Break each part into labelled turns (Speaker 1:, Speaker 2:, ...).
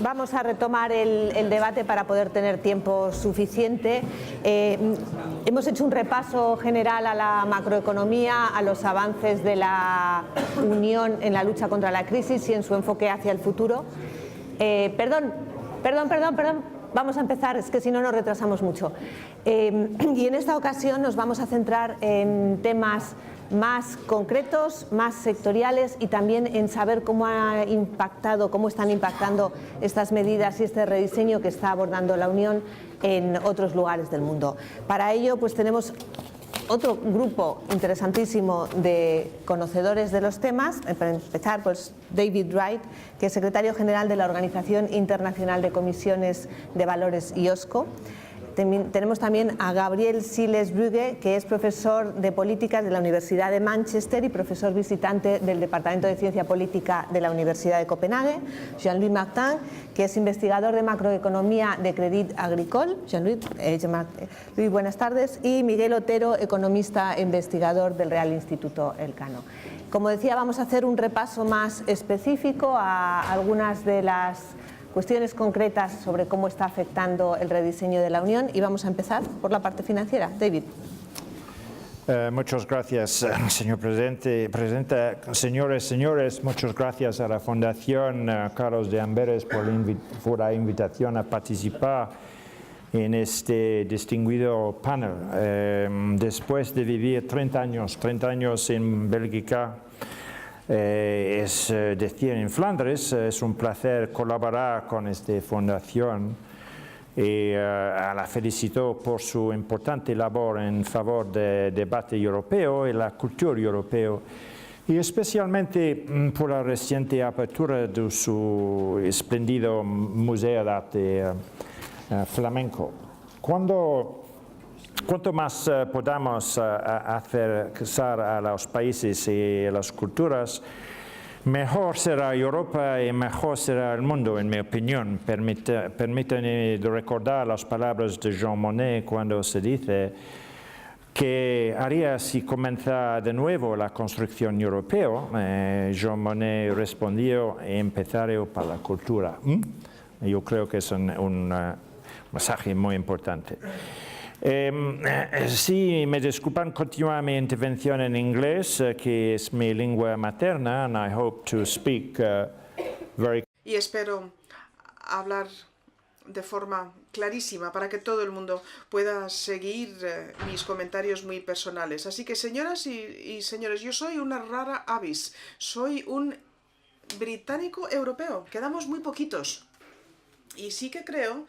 Speaker 1: Vamos a retomar el debate para poder tener tiempo suficiente. Hemos hecho un repaso general a la macroeconomía, a los avances de la Unión en la lucha contra la crisis y en su enfoque hacia el futuro. Perdón. Vamos a empezar, es que si no nos retrasamos mucho. Y en esta ocasión nos vamos a centrar en temas más concretos, más sectoriales y también en saber cómo están impactando estas medidas y este rediseño que está abordando la Unión en otros lugares del mundo. Para ello, pues tenemos otro grupo interesantísimo de conocedores de los temas. Para empezar, pues David Wright, que es secretario general de la Organización Internacional de Comisiones de Valores, IOSCO. Tenemos también a Gabriel Siles Brugge, que es profesor de políticas de la Universidad de Manchester y profesor visitante del Departamento de Ciencia Política de la Universidad de Copenhague. Jean-Louis Martin, que es investigador de macroeconomía de Crédit Agricole. Jean-Louis, buenas tardes. Y Miguel Otero, economista e investigador del Real Instituto Elcano. Como decía, vamos a hacer un repaso más específico a algunas de las cuestiones concretas sobre cómo está afectando el rediseño de la Unión y vamos a empezar por la parte financiera. David.
Speaker 2: Muchas gracias, señor presidente. Señores, muchas gracias a la Fundación Carlos de Amberes por la invitación a participar en este distinguido panel. Después de vivir 30 años en Bélgica, es decir, en Flandes, es un placer colaborar con esta fundación y la felicito por su importante labor en favor del debate europeo y la cultura europea y especialmente por la reciente apertura de su espléndido Museo de Arte Flamenco. Cuanto más podamos acercar a los países y a las culturas, mejor será Europa y mejor será el mundo, en mi opinión. Permítanme recordar las palabras de Jean Monnet cuando se dice que haría si comenzara de nuevo la construcción europea. Jean Monnet respondió: empezaré por la cultura. Yo creo que es un mensaje muy importante. Sí, me disculpan, continúa mi intervención en inglés, que es mi lengua materna, and I hope to speak very.
Speaker 3: Y espero hablar de forma clarísima para que todo el mundo pueda seguir mis comentarios muy personales. Así que, señoras y señores, yo soy una rara avis, soy un británico europeo, quedamos muy poquitos. Y sí que creo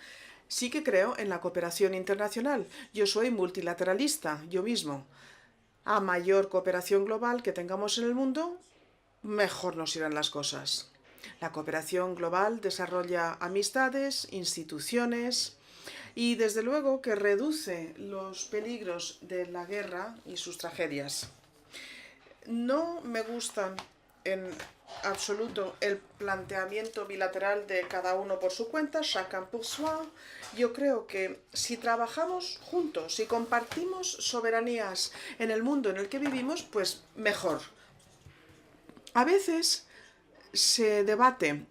Speaker 3: en la cooperación internacional. Yo soy multilateralista, yo mismo. A mayor cooperación global que tengamos en el mundo, mejor nos irán las cosas. La cooperación global desarrolla amistades, instituciones y, desde luego, que reduce los peligros de la guerra y sus tragedias. No me gustan en absoluto el planteamiento bilateral de cada uno por su cuenta, chacun pour soi. Yo creo que si trabajamos juntos, si compartimos soberanías en el mundo en el que vivimos, pues mejor. A veces se debate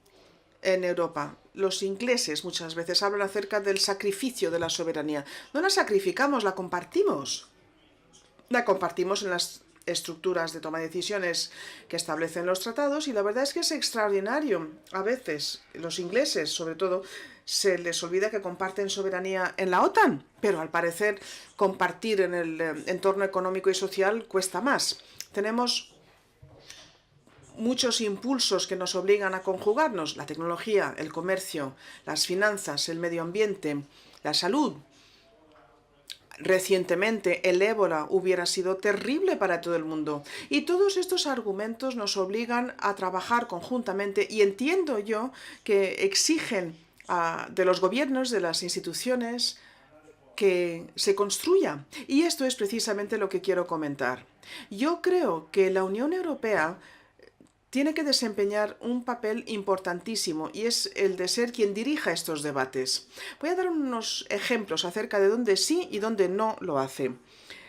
Speaker 3: en Europa. Los ingleses muchas veces hablan acerca del sacrificio de la soberanía. No la sacrificamos, la compartimos. La compartimos en las estructuras de toma de decisiones que establecen los tratados y la verdad es que es extraordinario. A veces los ingleses, sobre todo, se les olvida que comparten soberanía en la OTAN, pero al parecer compartir en el entorno económico y social cuesta más. Tenemos muchos impulsos que nos obligan a conjugarnos: la tecnología, el comercio, las finanzas, el medio ambiente, la salud. Recientemente el ébola hubiera sido terrible para todo el mundo y todos estos argumentos nos obligan a trabajar conjuntamente y entiendo yo que exigen de los gobiernos, de las instituciones, que se construya. Y esto es precisamente lo que quiero comentar. Yo creo que la Unión Europea tiene que desempeñar un papel importantísimo y es el de ser quien dirija estos debates. Voy a dar unos ejemplos acerca de dónde sí y dónde no lo hace.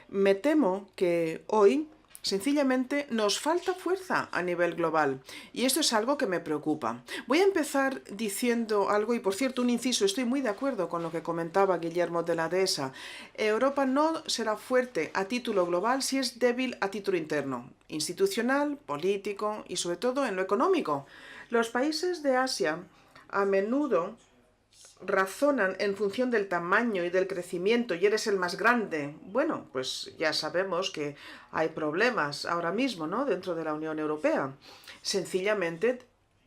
Speaker 3: Me temo que hoy Sencillamente nos falta fuerza a nivel global y esto es algo que me preocupa. Voy a empezar diciendo algo y, por cierto, un inciso. Estoy muy de acuerdo con lo que comentaba Guillermo de la Dehesa. Europa no será fuerte a título global si es débil a título interno, institucional, político y sobre todo en lo económico. Los países de Asia a menudo razonan en función del tamaño y del crecimiento y eres el más grande. Bueno, pues ya sabemos que hay problemas ahora mismo, ¿no?, dentro de la Unión Europea. Sencillamente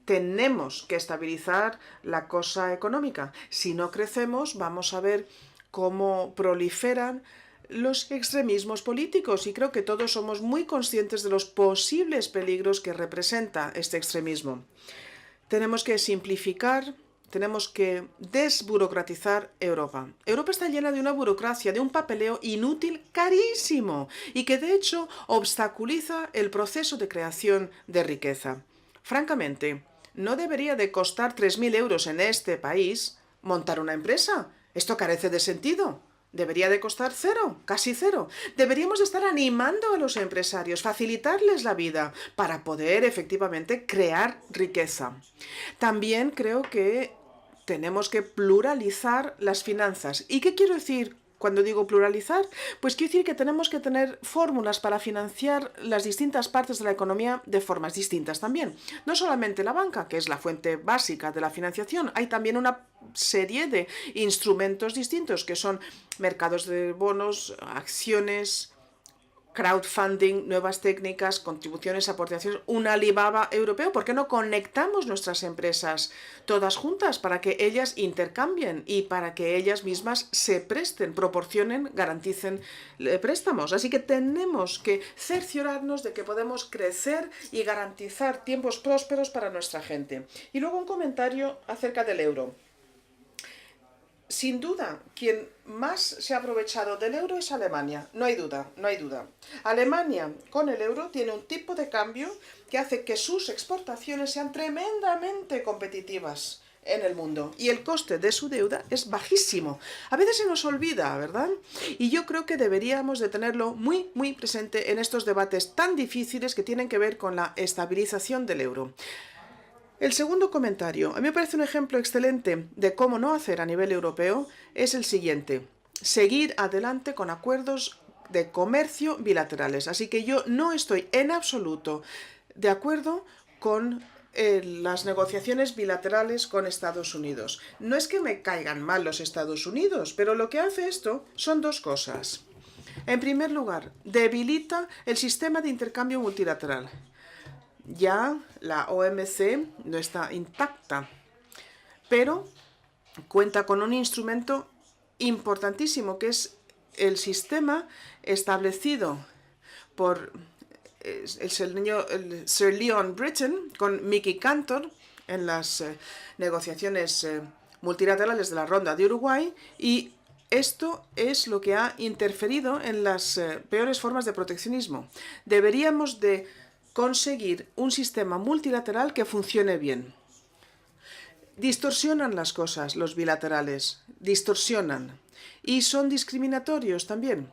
Speaker 3: tenemos que estabilizar la cosa económica. Si no crecemos, vamos a ver cómo proliferan los extremismos políticos y creo que todos somos muy conscientes de los posibles peligros que representa este extremismo. Tenemos que simplificar. Tenemos que desburocratizar Europa. Europa está llena de una burocracia, de un papeleo inútil carísimo y que de hecho obstaculiza el proceso de creación de riqueza. Francamente, no debería de costar 3.000 euros en este país montar una empresa. Esto carece de sentido. Debería de costar cero, casi cero. Deberíamos de estar animando a los empresarios, facilitarles la vida para poder efectivamente crear riqueza. También creo que tenemos que pluralizar las finanzas. ¿Y qué quiero decir cuando digo pluralizar? Pues quiero decir que tenemos que tener fórmulas para financiar las distintas partes de la economía de formas distintas también. No solamente la banca, que es la fuente básica de la financiación, hay también una serie de instrumentos distintos, que son mercados de bonos, acciones, crowdfunding, nuevas técnicas, contribuciones, aportaciones, un Alibaba europeo. ¿Por qué no conectamos nuestras empresas todas juntas para que ellas intercambien y para que ellas mismas se presten, proporcionen, garanticen préstamos? Así que tenemos que cerciorarnos de que podemos crecer y garantizar tiempos prósperos para nuestra gente. Y luego un comentario acerca del euro. Sin duda, quien más se ha aprovechado del euro es Alemania. No hay duda, no hay duda. Alemania, con el euro, tiene un tipo de cambio que hace que sus exportaciones sean tremendamente competitivas en el mundo. Y el coste de su deuda es bajísimo. A veces se nos olvida, ¿verdad? Y yo creo que deberíamos de tenerlo muy, muy presente en estos debates tan difíciles que tienen que ver con la estabilización del euro. El segundo comentario, a mí me parece un ejemplo excelente de cómo no hacer a nivel europeo, es el siguiente: seguir adelante con acuerdos de comercio bilaterales. Así que yo no estoy en absoluto de acuerdo con las negociaciones bilaterales con Estados Unidos. No es que me caigan mal los Estados Unidos, pero lo que hace esto son dos cosas. En primer lugar, debilita el sistema de intercambio multilateral. Ya la OMC no está intacta, pero cuenta con un instrumento importantísimo que es el sistema establecido por el Sir Leon Britton con Mickey Cantor en las negociaciones multilaterales de la Ronda de Uruguay, y esto es lo que ha interferido en las peores formas de proteccionismo. Deberíamos de conseguir un sistema multilateral que funcione bien. Distorsionan las cosas los bilaterales, distorsionan y son discriminatorios también.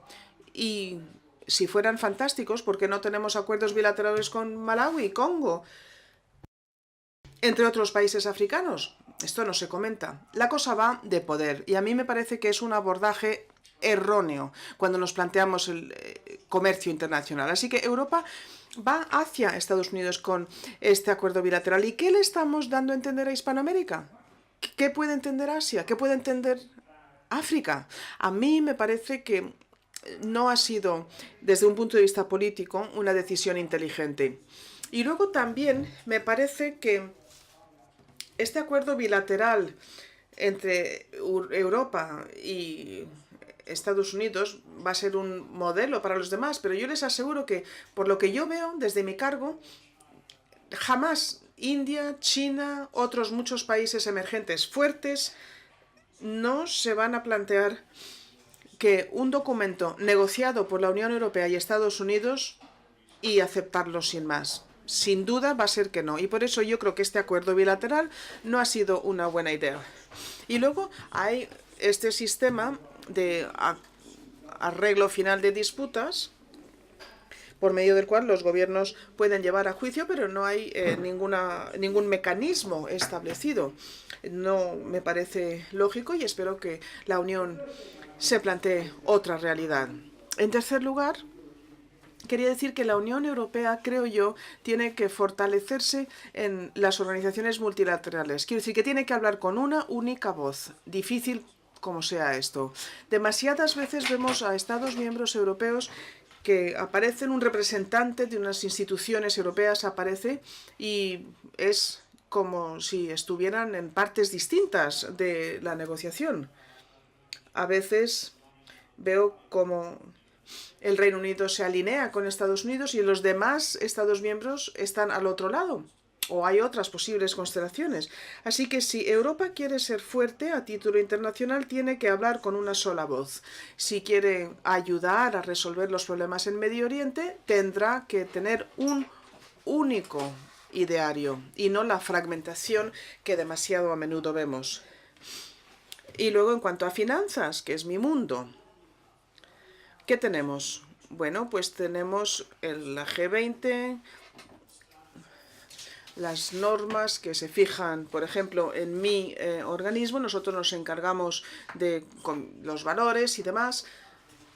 Speaker 3: Y si fueran fantásticos, ¿por qué no tenemos acuerdos bilaterales con Malawi, Congo, entre otros países africanos? Esto no se comenta. La cosa va de poder y a mí me parece que es un abordaje erróneo cuando nos planteamos el comercio internacional. Así que Europa va hacia Estados Unidos con este acuerdo bilateral. ¿Y qué le estamos dando a entender a Hispanoamérica? ¿Qué puede entender Asia? ¿Qué puede entender África? A mí me parece que no ha sido, desde un punto de vista político, una decisión inteligente. Y luego también me parece que este acuerdo bilateral entre Europa y Estados Unidos va a ser un modelo para los demás, pero yo les aseguro que, por lo que yo veo desde mi cargo, jamás India, China, otros muchos países emergentes fuertes no se van a plantear que un documento negociado por la Unión Europea y Estados Unidos y aceptarlo sin más. Sin duda va a ser que no, y por eso yo creo que este acuerdo bilateral no ha sido una buena idea. Y luego hay este sistema de arreglo final de disputas, por medio del cual los gobiernos pueden llevar a juicio, pero no hay ningún mecanismo establecido. No me parece lógico y espero que la Unión se plantee otra realidad. En tercer lugar, quería decir que la Unión Europea, creo yo, tiene que fortalecerse en las organizaciones multilaterales. Quiero decir que tiene que hablar con una única voz, difícil como sea esto. Demasiadas veces vemos a Estados miembros europeos que aparecen, un representante de unas instituciones europeas aparece y es como si estuvieran en partes distintas de la negociación. A veces veo como el Reino Unido se alinea con Estados Unidos y los demás Estados miembros están al otro lado. O hay otras posibles constelaciones. Así que si Europa quiere ser fuerte a título internacional, tiene que hablar con una sola voz. Si quiere ayudar a resolver los problemas en Medio Oriente, tendrá que tener un único ideario y no la fragmentación que demasiado a menudo vemos. Y luego, en cuanto a finanzas, que es mi mundo, ¿qué tenemos? Bueno, pues tenemos la G20, las normas que se fijan, por ejemplo, en mi organismo. Nosotros nos encargamos de los valores y demás.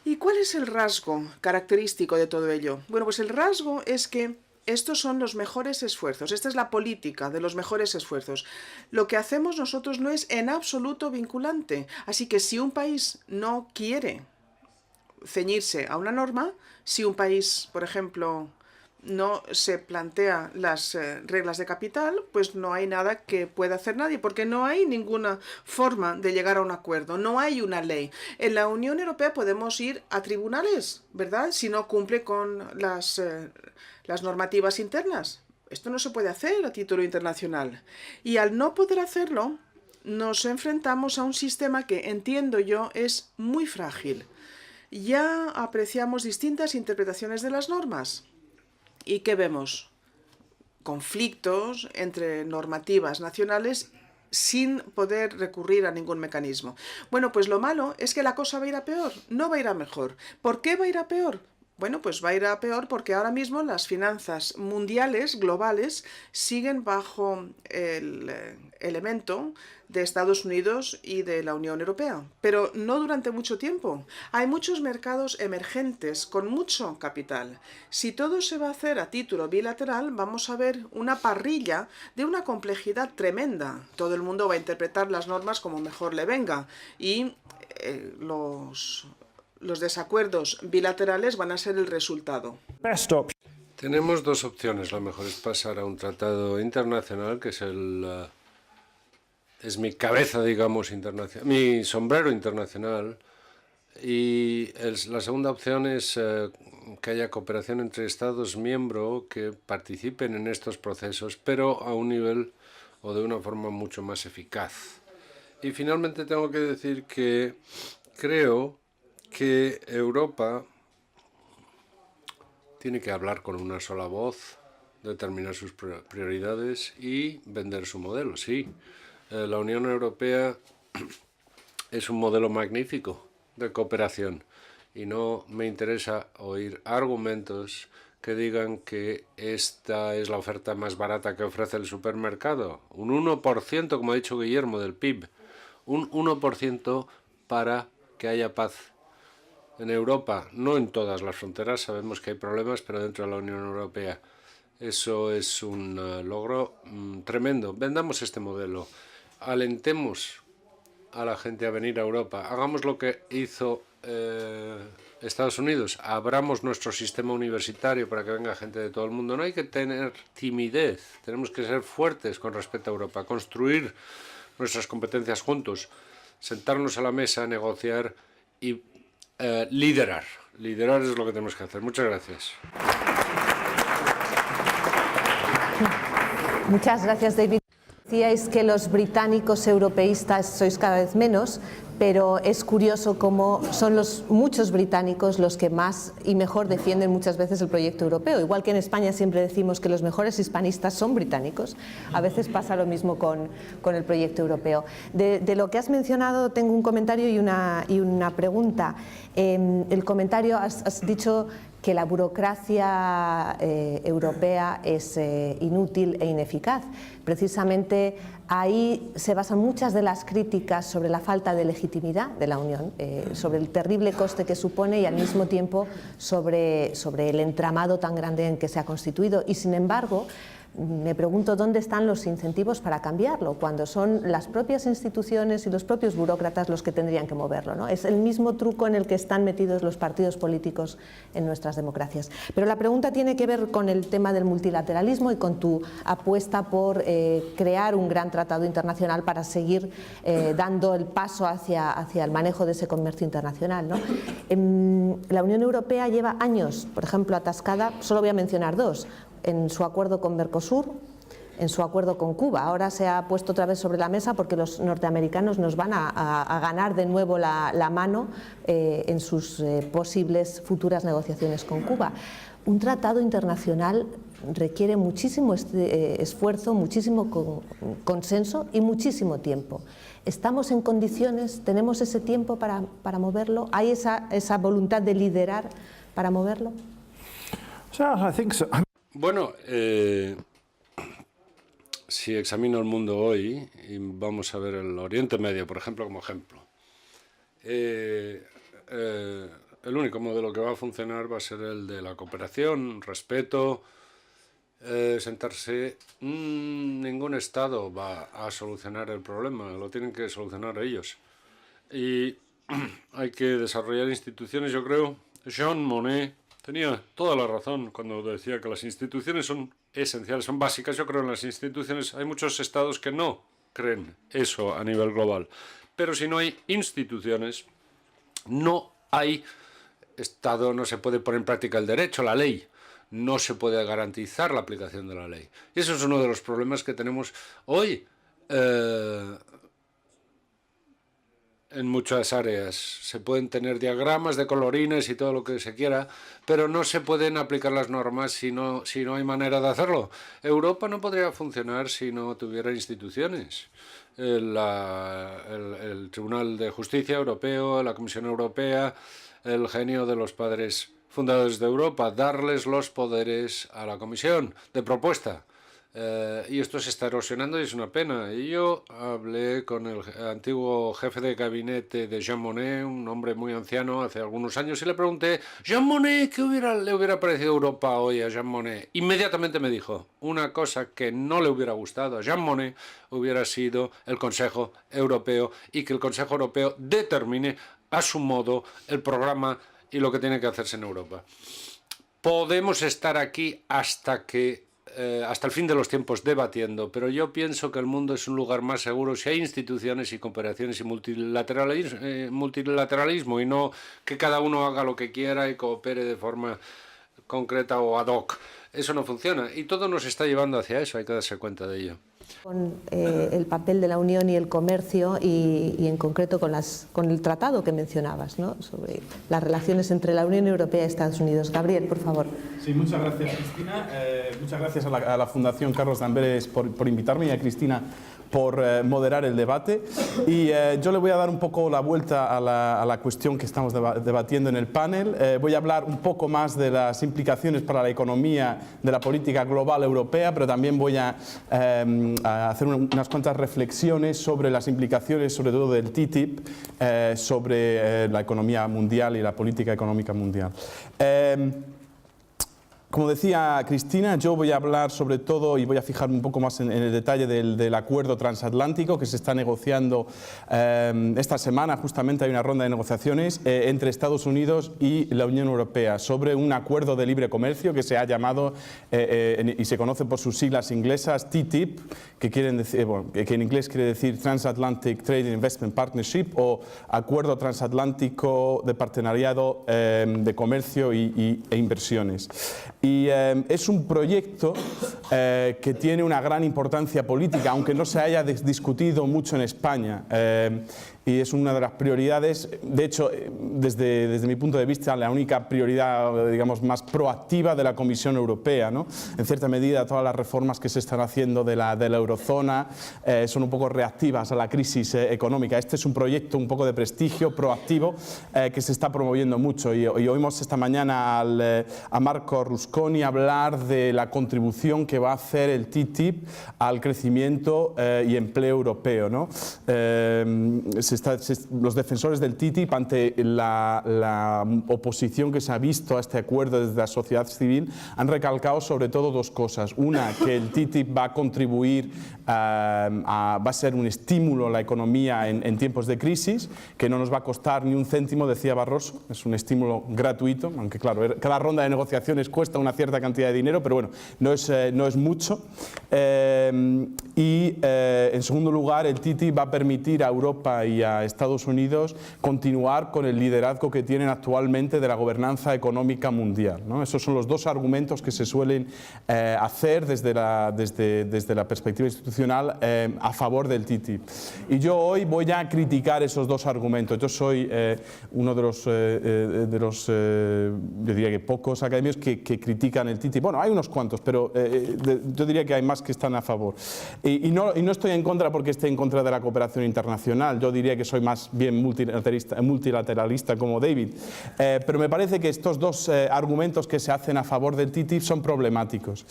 Speaker 3: ¿Y cuál es el rasgo característico de todo ello? Bueno, pues el rasgo es que estos son los mejores esfuerzos. Esta es la política de los mejores esfuerzos. Lo que hacemos nosotros no es en absoluto vinculante. Así que si un país no quiere ceñirse a una norma, si un país, por ejemplo, no se plantea las reglas de capital, pues no hay nada que pueda hacer nadie, porque no hay ninguna forma de llegar a un acuerdo, no hay una ley. En la Unión Europea podemos ir a tribunales, ¿verdad?, si no cumple con las normativas internas. Esto no se puede hacer a título internacional. Y al no poder hacerlo, nos enfrentamos a un sistema que, entiendo yo, es muy frágil. Ya apreciamos distintas interpretaciones de las normas. ¿Y qué vemos? Conflictos entre normativas nacionales sin poder recurrir a ningún mecanismo. Bueno, pues lo malo es que la cosa va a ir a peor, no va a ir a mejor. ¿Por qué va a ir a peor? Bueno, pues va a ir a peor porque ahora mismo las finanzas mundiales, globales, siguen bajo el elemento de Estados Unidos y de la Unión Europea, pero no durante mucho tiempo. Hay muchos mercados emergentes con mucho capital. Si todo se va a hacer a título bilateral, vamos a ver una parrilla de una complejidad tremenda. Todo el mundo va a interpretar las normas como mejor le venga y los desacuerdos bilaterales van a ser el resultado.
Speaker 4: Tenemos dos opciones. La mejor es pasar a un tratado internacional, que es mi cabeza, digamos, internacional, mi sombrero internacional. Y la segunda opción es que haya cooperación entre Estados miembros que participen en estos procesos, pero a un nivel o de una forma mucho más eficaz. Y finalmente tengo que decir que creo que Europa tiene que hablar con una sola voz, determinar sus prioridades y vender su modelo. Sí, la Unión Europea es un modelo magnífico de cooperación y no me interesa oír argumentos que digan que esta es la oferta más barata que ofrece el supermercado. Un 1%, como ha dicho Guillermo, del PIB. Un 1% para que haya paz en Europa, no en todas las fronteras. Sabemos que hay problemas, pero dentro de la Unión Europea eso es un logro tremendo. Vendamos este modelo, alentemos a la gente a venir a Europa, hagamos lo que hizo Estados Unidos, abramos nuestro sistema universitario para que venga gente de todo el mundo. No hay que tener timidez, tenemos que ser fuertes con respecto a Europa, construir nuestras competencias juntos, sentarnos a la mesa, negociar y liderar. Liderar es lo que tenemos que hacer. Muchas gracias.
Speaker 1: Muchas gracias, David. Decíais que los británicos europeístas sois cada vez menos, pero es curioso cómo son muchos británicos los que más y mejor defienden muchas veces el proyecto europeo. Igual que en España siempre decimos que los mejores hispanistas son británicos, a veces pasa lo mismo con el proyecto europeo. De lo que has mencionado tengo un comentario y una pregunta. El comentario, has dicho que la burocracia europea es inútil e ineficaz. Precisamente ahí se basan muchas de las críticas sobre la falta de legitimidad de la Unión, sobre el terrible coste que supone y al mismo tiempo sobre el entramado tan grande en que se ha constituido. Y sin embargo, me pregunto dónde están los incentivos para cambiarlo, cuando son las propias instituciones y los propios burócratas los que tendrían que moverlo, ¿no? Es el mismo truco en el que están metidos los partidos políticos en nuestras democracias. Pero la pregunta tiene que ver con el tema del multilateralismo y con tu apuesta por crear un gran tratado internacional para seguir dando el paso hacia el manejo de ese comercio internacional, ¿no? La Unión Europea lleva años, por ejemplo, atascada, solo voy a mencionar dos, en su acuerdo con Mercosur, en su acuerdo con Cuba. Ahora se ha puesto otra vez sobre la mesa porque los norteamericanos nos van a ganar de nuevo la mano en sus posibles futuras negociaciones con Cuba. Un tratado internacional requiere muchísimo esfuerzo, muchísimo consenso y muchísimo tiempo. ¿Estamos en condiciones, tenemos ese tiempo para moverlo? ¿Hay esa voluntad de liderar para moverlo?
Speaker 2: I think so.
Speaker 4: Bueno, si examino el mundo hoy, y vamos a ver el Oriente Medio, por ejemplo, como ejemplo, el único modelo que va a funcionar va a ser el de la cooperación, respeto, sentarse. Ningún Estado va a solucionar el problema, lo tienen que solucionar ellos. Y hay que desarrollar instituciones, yo creo. Jean Monnet tenía toda la razón cuando decía que las instituciones son esenciales, son básicas. Yo creo en las instituciones. Hay muchos estados que no creen eso a nivel global. Pero si no hay instituciones, no hay Estado, no se puede poner en práctica el derecho, la ley. No se puede garantizar la aplicación de la ley. Y eso es uno de los problemas que tenemos hoy. En muchas áreas se pueden tener diagramas de colorines y todo lo que se quiera, pero no se pueden aplicar las normas si no hay manera de hacerlo. Europa no podría funcionar si no tuviera instituciones. El Tribunal de Justicia Europeo, la Comisión Europea, el genio de los padres fundadores de Europa, darles los poderes a la Comisión de propuesta. Y esto se está erosionando y es una pena. Y yo hablé con el antiguo jefe de gabinete de Jean Monnet, un hombre muy anciano, hace algunos años, y le pregunté, Jean Monnet, ¿qué le hubiera parecido Europa hoy a Jean Monnet? Inmediatamente me dijo, una cosa que no le hubiera gustado a Jean Monnet hubiera sido el Consejo Europeo y que el Consejo Europeo determine a su modo el programa y lo que tiene que hacerse en Europa. Podemos estar aquí hasta el fin de los tiempos debatiendo, pero yo pienso que el mundo es un lugar más seguro si hay instituciones y cooperaciones y multilateralismo y no que cada uno haga lo que quiera y coopere de forma concreta o ad hoc. Eso no funciona y todo nos está llevando hacia eso, hay que darse cuenta de ello.
Speaker 1: Con el papel de la Unión y el comercio y en concreto con el tratado que mencionabas, ¿no? Sobre las relaciones entre la Unión Europea y Estados Unidos. Gabriel, por favor.
Speaker 5: Sí, muchas gracias, Cristina. Muchas gracias a la Fundación Carlos de Amberes por invitarme y a Cristina por moderar el debate. Y yo le voy a dar un poco la vuelta a la cuestión que estamos debatiendo en el panel. Voy a hablar un poco más de las implicaciones para la economía de la política global europea, pero también voy a hacer unas cuantas reflexiones sobre las implicaciones, sobre todo del TTIP, sobre la economía mundial y la política económica mundial. Como decía Cristina, yo voy a hablar sobre todo y voy a fijarme un poco más en el detalle del acuerdo transatlántico que se está negociando esta semana. Justamente hay una ronda de negociaciones entre Estados Unidos y la Unión Europea sobre un acuerdo de libre comercio que se ha llamado y se conoce por sus siglas inglesas TTIP, que en inglés quiere decir Transatlantic Trade and Investment Partnership o Acuerdo Transatlántico de Partenariado de Comercio e Inversiones. Y es un proyecto que tiene una gran importancia política, aunque no se haya discutido mucho en España. y es una de las prioridades. De hecho, desde mi punto de vista, la única prioridad, digamos, más proactiva de la Comisión Europea, ¿no? En cierta medida, todas las reformas que se están haciendo de la eurozona son un poco reactivas a la crisis económica. Este es un proyecto un poco de prestigio, proactivo, que se está promoviendo mucho, y oímos esta mañana a Marco Rusconi hablar de la contribución que va a hacer el TTIP al crecimiento y empleo europeo, ¿no? Los defensores del TTIP, ante la oposición que se ha visto a este acuerdo desde la sociedad civil, han recalcado sobre todo dos cosas. Una, que el TTIP va a contribuir, va a ser un estímulo a la economía en tiempos de crisis, que no nos va a costar ni un céntimo, decía Barroso, es un estímulo gratuito, aunque claro, cada ronda de negociaciones cuesta una cierta cantidad de dinero, pero bueno, no es mucho. En segundo lugar, el TTIP va a permitir a Europa y a Estados Unidos continuar con el liderazgo que tienen actualmente de la gobernanza económica mundial, ¿no? Esos son los dos argumentos que se suelen hacer desde la perspectiva institucional a favor del TTIP. Y yo hoy voy a criticar esos dos argumentos. Yo soy uno de los yo diría que pocos académicos que critican el TTIP. Bueno, hay unos cuantos, pero yo diría que hay más que están a favor. Y no estoy en contra porque esté en contra de la cooperación internacional. Yo diría que soy más bien multilateralista como David. Pero me parece que estos dos argumentos que se hacen a favor del TTIP son problemáticos.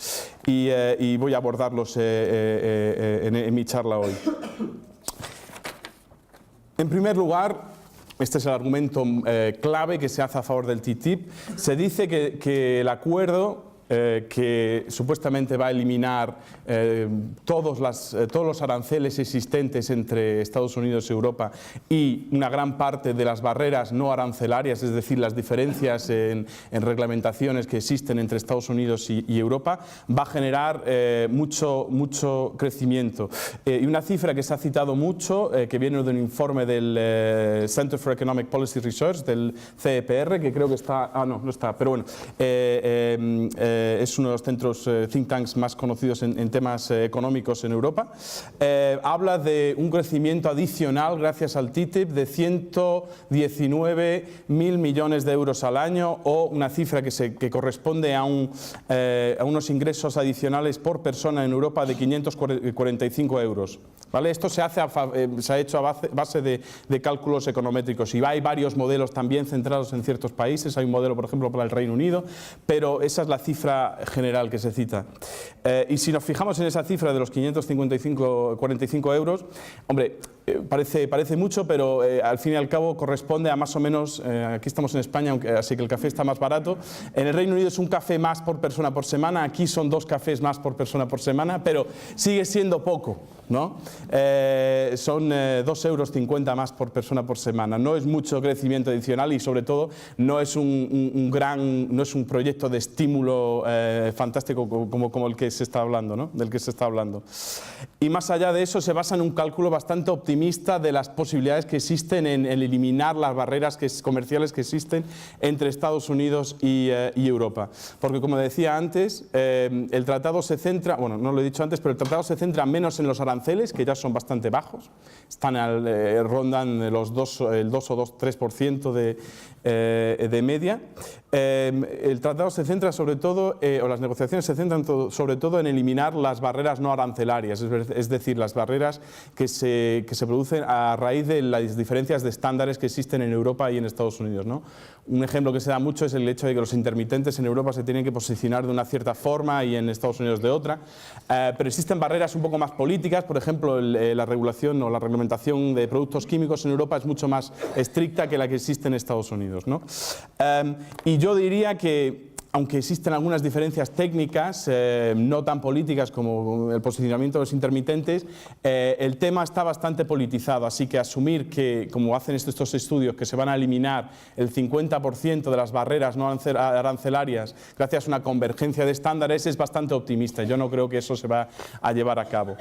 Speaker 5: Y voy a abordarlos en mi charla hoy. En primer lugar, este es el argumento clave que se hace a favor del TTIP. Se dice que el acuerdo que supuestamente va a eliminar todos los aranceles existentes entre Estados Unidos y Europa y una gran parte de las barreras no arancelarias, es decir, las diferencias en reglamentaciones que existen entre Estados Unidos y Europa, va a generar mucho crecimiento. Y una cifra que se ha citado mucho, que viene de un informe del Center for Economic Policy Research, del CEPR, que creo que está... no está, pero bueno... es uno de los centros think tanks más conocidos en temas económicos en Europa. Habla de un crecimiento adicional gracias al TTIP de 119.000 millones de euros al año, o una cifra que corresponde a unos ingresos adicionales por persona en Europa de 545 euros. ¿Vale? Esto se ha hecho a base de cálculos econométricos, y hay varios modelos también centrados en ciertos países. Hay un modelo, por ejemplo, para el Reino Unido, pero esa es la cifra general que se cita. Y si nos fijamos en esa cifra de los 545 euros, hombre, parece mucho, pero al fin y al cabo corresponde a más o menos, aquí estamos en España, así que el café está más barato. En el Reino Unido es un café más por persona por semana, aquí son 2 cafés más por persona por semana, pero sigue siendo poco, ¿no? Son 2,50 euros más por persona por semana. No es mucho crecimiento adicional, y sobre todo no es un proyecto de estímulo fantástico como el que se está hablando, ¿no? Del que se está hablando. Y más allá de eso, se basa en un cálculo bastante optimista de las posibilidades que existen en eliminar las barreras comerciales que existen entre Estados Unidos y Europa. Porque, como decía antes, el tratado se centra, bueno, no lo he dicho antes, pero el tratado se centra menos en los aranceles, que ya son bastante bajos, rondan el 2 o 3% de media. El tratado se centra sobre todo, o las negociaciones se centran sobre todo en eliminar las barreras no arancelarias, es decir, las barreras que se producen a raíz de las diferencias de estándares que existen en Europa y en Estados Unidos, ¿no? Un ejemplo que se da mucho es el hecho de que los intermitentes en Europa se tienen que posicionar de una cierta forma y en Estados Unidos de otra, pero existen barreras un poco más políticas. Por ejemplo, la regulación o la reglamentación de productos químicos en Europa es mucho más estricta que la que existe en Estados Unidos, ¿no? Y yo diría que, aunque existen algunas diferencias técnicas, no tan políticas como el posicionamiento de los intermitentes, el tema está bastante politizado, así que asumir que, como hacen estos estudios, que se van a eliminar el 50% de las barreras no arancelarias gracias a una convergencia de estándares es bastante optimista. Yo no creo que eso se va a llevar a cabo.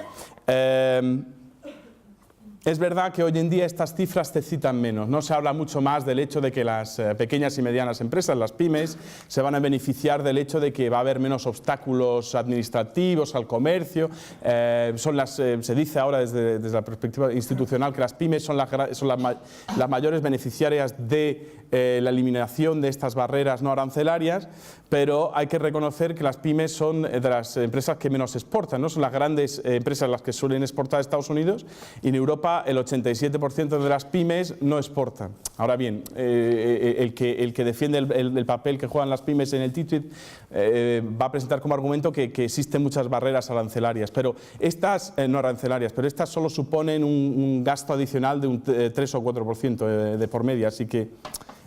Speaker 5: Es verdad que hoy en día estas cifras se citan menos, no se habla mucho más del hecho de que las pequeñas y medianas empresas, las pymes, se van a beneficiar del hecho de que va a haber menos obstáculos administrativos al comercio. Se dice ahora desde la perspectiva institucional que las pymes son las mayores beneficiarias de la eliminación de estas barreras no arancelarias, pero hay que reconocer que las pymes son de las empresas que menos exportan, ¿no? Son las grandes empresas las que suelen exportar a Estados Unidos, y en Europa el 87% de las pymes no exportan. Ahora bien, el que defiende el papel que juegan las pymes en el TTIP va a presentar como argumento que existen muchas barreras arancelarias, pero estas no arancelarias, pero estas solo suponen un gasto adicional de un 3 o 4% de por media, así que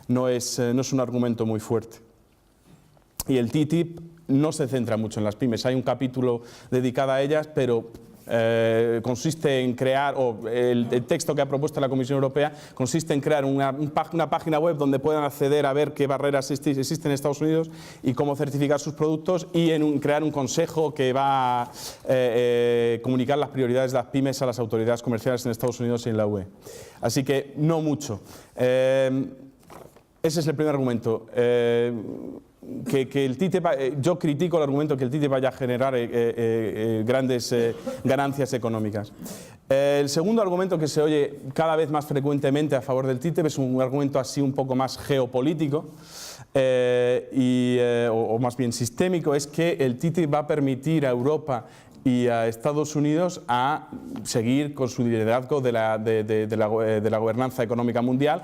Speaker 5: no es un argumento muy fuerte. Y el TTIP no se centra mucho en las pymes. Hay un capítulo dedicado a ellas, pero consiste en crear, o el texto que ha propuesto la Comisión Europea consiste en crear una página web donde puedan acceder a ver qué barreras existen en Estados Unidos y cómo certificar sus productos, y crear un consejo que va a comunicar las prioridades de las pymes a las autoridades comerciales en Estados Unidos y en la UE. Así que no mucho. Ese es el primer argumento. Que el TTIP, yo critico el argumento que el TTIP vaya a generar grandes ganancias económicas. El segundo argumento que se oye cada vez más frecuentemente a favor del TTIP es un argumento así un poco más geopolítico o más bien sistémico, es que el TTIP va a permitir a Europa y a Estados Unidos a seguir con su liderazgo de la gobernanza económica mundial,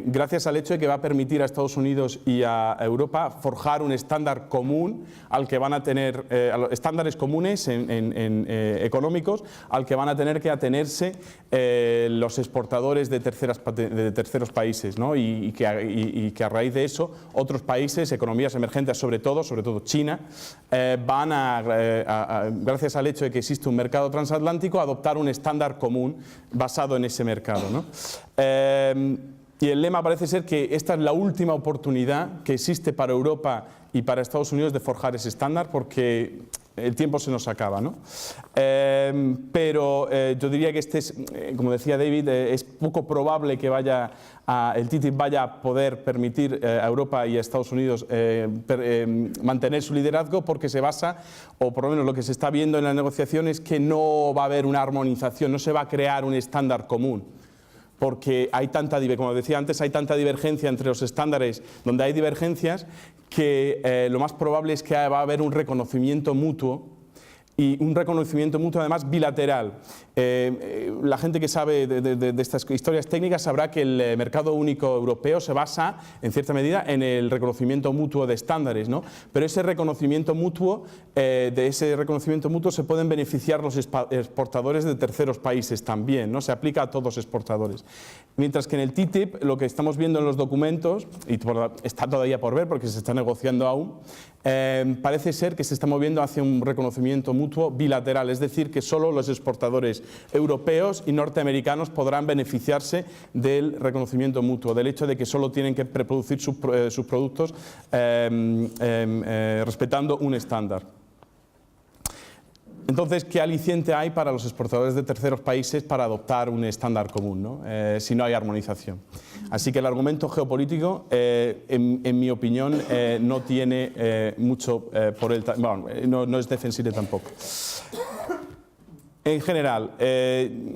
Speaker 5: gracias al hecho de que va a permitir a Estados Unidos y a Europa forjar un estándar común al que van a tener, estándares comunes económicos al que van a tener que atenerse los exportadores de terceros países, ¿no? y que a raíz de eso otros países, economías emergentes sobre todo China, van a, gracias al hecho de que existe un mercado transatlántico, a adoptar un estándar común basado en ese mercado, ¿no? Y el lema parece ser que esta es la última oportunidad que existe para Europa y para Estados Unidos de forjar ese estándar, porque el tiempo se nos acaba, ¿no? Pero yo diría que este es, como decía David, es poco probable que el TTIP vaya a poder permitir a Europa y a Estados Unidos mantener su liderazgo, porque se basa, o por lo menos lo que se está viendo en la negociación, es que no va a haber una armonización, no se va a crear un estándar común, porque hay como decía antes, hay tanta divergencia entre los estándares, donde hay divergencias, que lo más probable es que va a haber un reconocimiento mutuo, y un reconocimiento mutuo además bilateral. La gente que sabe de estas historias técnicas sabrá que el mercado único europeo se basa en cierta medida en el reconocimiento mutuo de estándares, ¿no? Pero ese reconocimiento mutuo, se pueden beneficiar los exportadores de terceros países también, ¿no? Se aplica a todos los exportadores. Mientras que en el TTIP lo que estamos viendo en los documentos, y está todavía por ver porque se está negociando aún, parece ser que se está moviendo hacia un reconocimiento mutuo bilateral, es decir, que solo los exportadores europeos y norteamericanos podrán beneficiarse del reconocimiento mutuo, del hecho de que solo tienen que preproducir sus productos respetando un estándar. Entonces, ¿qué aliciente hay para los exportadores de terceros países para adoptar un estándar común, ¿no? Si no hay armonización? Así que el argumento geopolítico, en mi opinión, no tiene mucho por él, no es defensible tampoco. En general,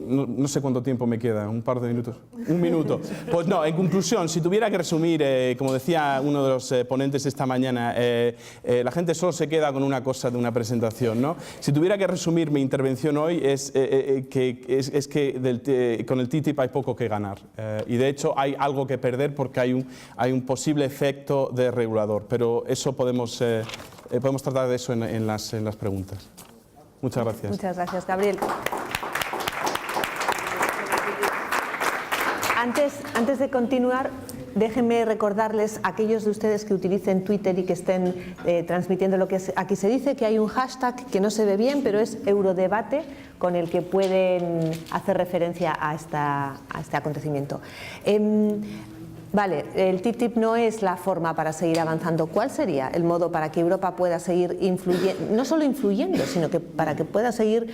Speaker 5: no sé cuánto tiempo me queda, un par de minutos. Un minuto. Pues no, en conclusión, si tuviera que resumir, como decía uno de los ponentes esta mañana, la gente solo se queda con una cosa de una presentación, ¿no? Si tuviera que resumir mi intervención hoy es que con el TTIP hay poco que ganar. Y de hecho hay algo que perder porque hay un posible efecto de regulador. Pero eso podemos tratar de eso en las preguntas. Muchas gracias.
Speaker 1: Muchas gracias, Gabriel. Antes de continuar, déjenme recordarles a aquellos de ustedes que utilicen Twitter y que estén transmitiendo lo que aquí se dice, que hay un hashtag que no se ve bien, pero es Eurodebate, con el que pueden hacer referencia a este acontecimiento. Vale, el TTIP no es la forma para seguir avanzando. ¿Cuál sería el modo para que Europa pueda seguir influyendo, no solo influyendo, sino que para que pueda seguir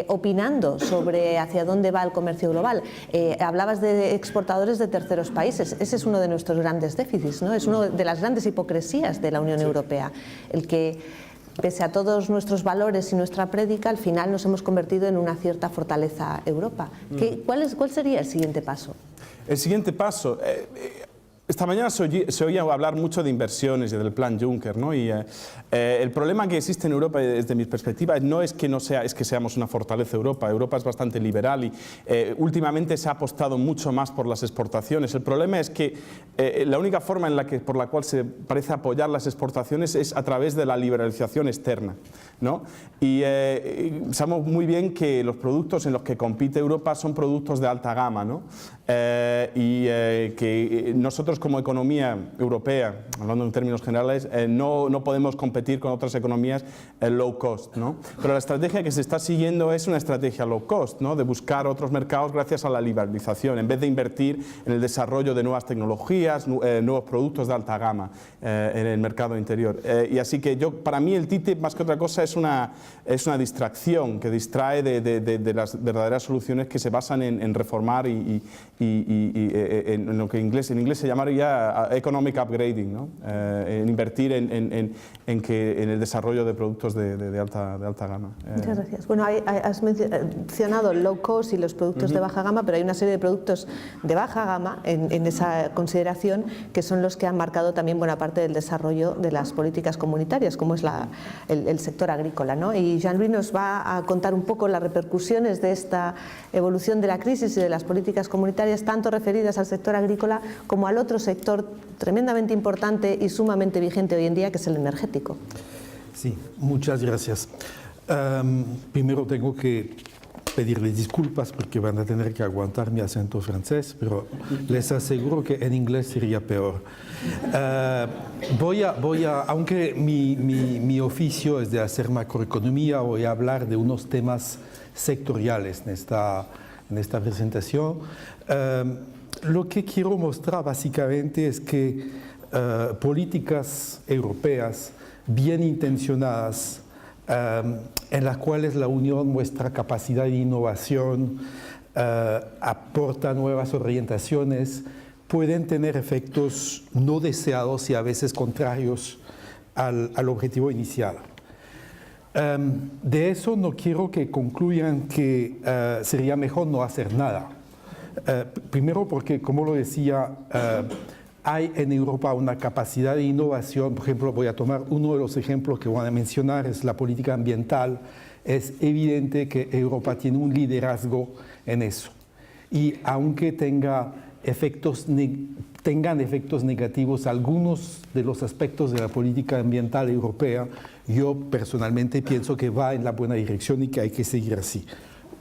Speaker 1: opinando sobre hacia dónde va el comercio global? Hablabas de exportadores de terceros países. Ese es uno de nuestros grandes déficits, ¿no? Es una de las grandes hipocresías de la Unión Europea, el que pese a todos nuestros valores y nuestra prédica, al final nos hemos convertido en una cierta fortaleza Europa. ¿Cuál sería el siguiente paso?
Speaker 5: El siguiente paso, esta mañana se oía hablar mucho de inversiones y del plan Juncker, ¿no? Y el problema que existe en Europa, desde mi perspectiva, no es que seamos una fortaleza Europa. Europa es bastante liberal y últimamente se ha apostado mucho más por las exportaciones. El problema es que la única forma por la cual se parece apoyar las exportaciones es a través de la liberalización externa, ¿no? Y sabemos muy bien que los productos en los que compite Europa son productos de alta gama, ¿no? Que nosotros como economía europea, hablando en términos generales, no podemos competir con otras economías low cost, ¿no? Pero la estrategia que se está siguiendo es una estrategia low cost, ¿no? De buscar otros mercados gracias a la liberalización, en vez de invertir en el desarrollo de nuevas tecnologías, nuevos productos de alta gama en el mercado interior. Y así que para mí el TTIP más que otra cosa es una distracción que distrae de las verdaderas soluciones que se basan en reformar y en lo que en inglés se llamaría economic upgrading, ¿no? En invertir en el desarrollo de productos de alta gama.
Speaker 1: Muchas gracias. Bueno, has mencionado el low cost y los productos de baja gama, pero hay una serie de productos de baja gama en esa consideración que son los que han marcado también buena parte del desarrollo de las políticas comunitarias, como es el sector agrícola, ¿no? Y Jean-Louis nos va a contar un poco las repercusiones de esta evolución de la crisis y de las políticas comunitarias, tanto referidas al sector agrícola como al otro sector tremendamente importante y sumamente vigente hoy en día, que es el energético.
Speaker 6: Sí, muchas gracias. Primero tengo que pedirles disculpas porque van a tener que aguantar mi acento francés, pero les aseguro que en inglés sería peor. Aunque mi oficio es de hacer macroeconomía, voy a hablar de unos temas sectoriales en esta presentación. Lo que quiero mostrar básicamente es que políticas europeas bien intencionadas, en las cuales la Unión muestra capacidad de innovación, aporta nuevas orientaciones, pueden tener efectos no deseados y a veces contrarios al objetivo inicial. De eso no quiero que concluyan que sería mejor no hacer nada. Primero porque, como lo decía, hay en Europa una capacidad de innovación. Por ejemplo, voy a tomar uno de los ejemplos que voy a mencionar, es la política ambiental. Es evidente que Europa tiene un liderazgo en eso. Y aunque tengan efectos negativos algunos de los aspectos de la política ambiental europea, yo personalmente pienso que va en la buena dirección y que hay que seguir así.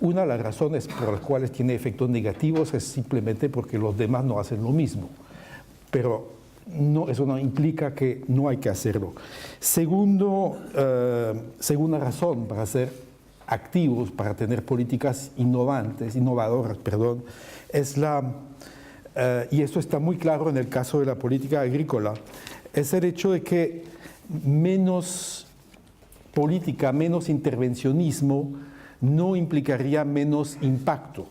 Speaker 6: Una de las razones por las cuales tiene efectos negativos es simplemente porque los demás no hacen lo mismo. Pero eso no implica que no hay que hacerlo. Segunda razón para ser activos, para tener políticas innovadoras, es y esto está muy claro en el caso de la política agrícola, es el hecho de que menos política, menos intervencionismo, no implicaría menos impacto,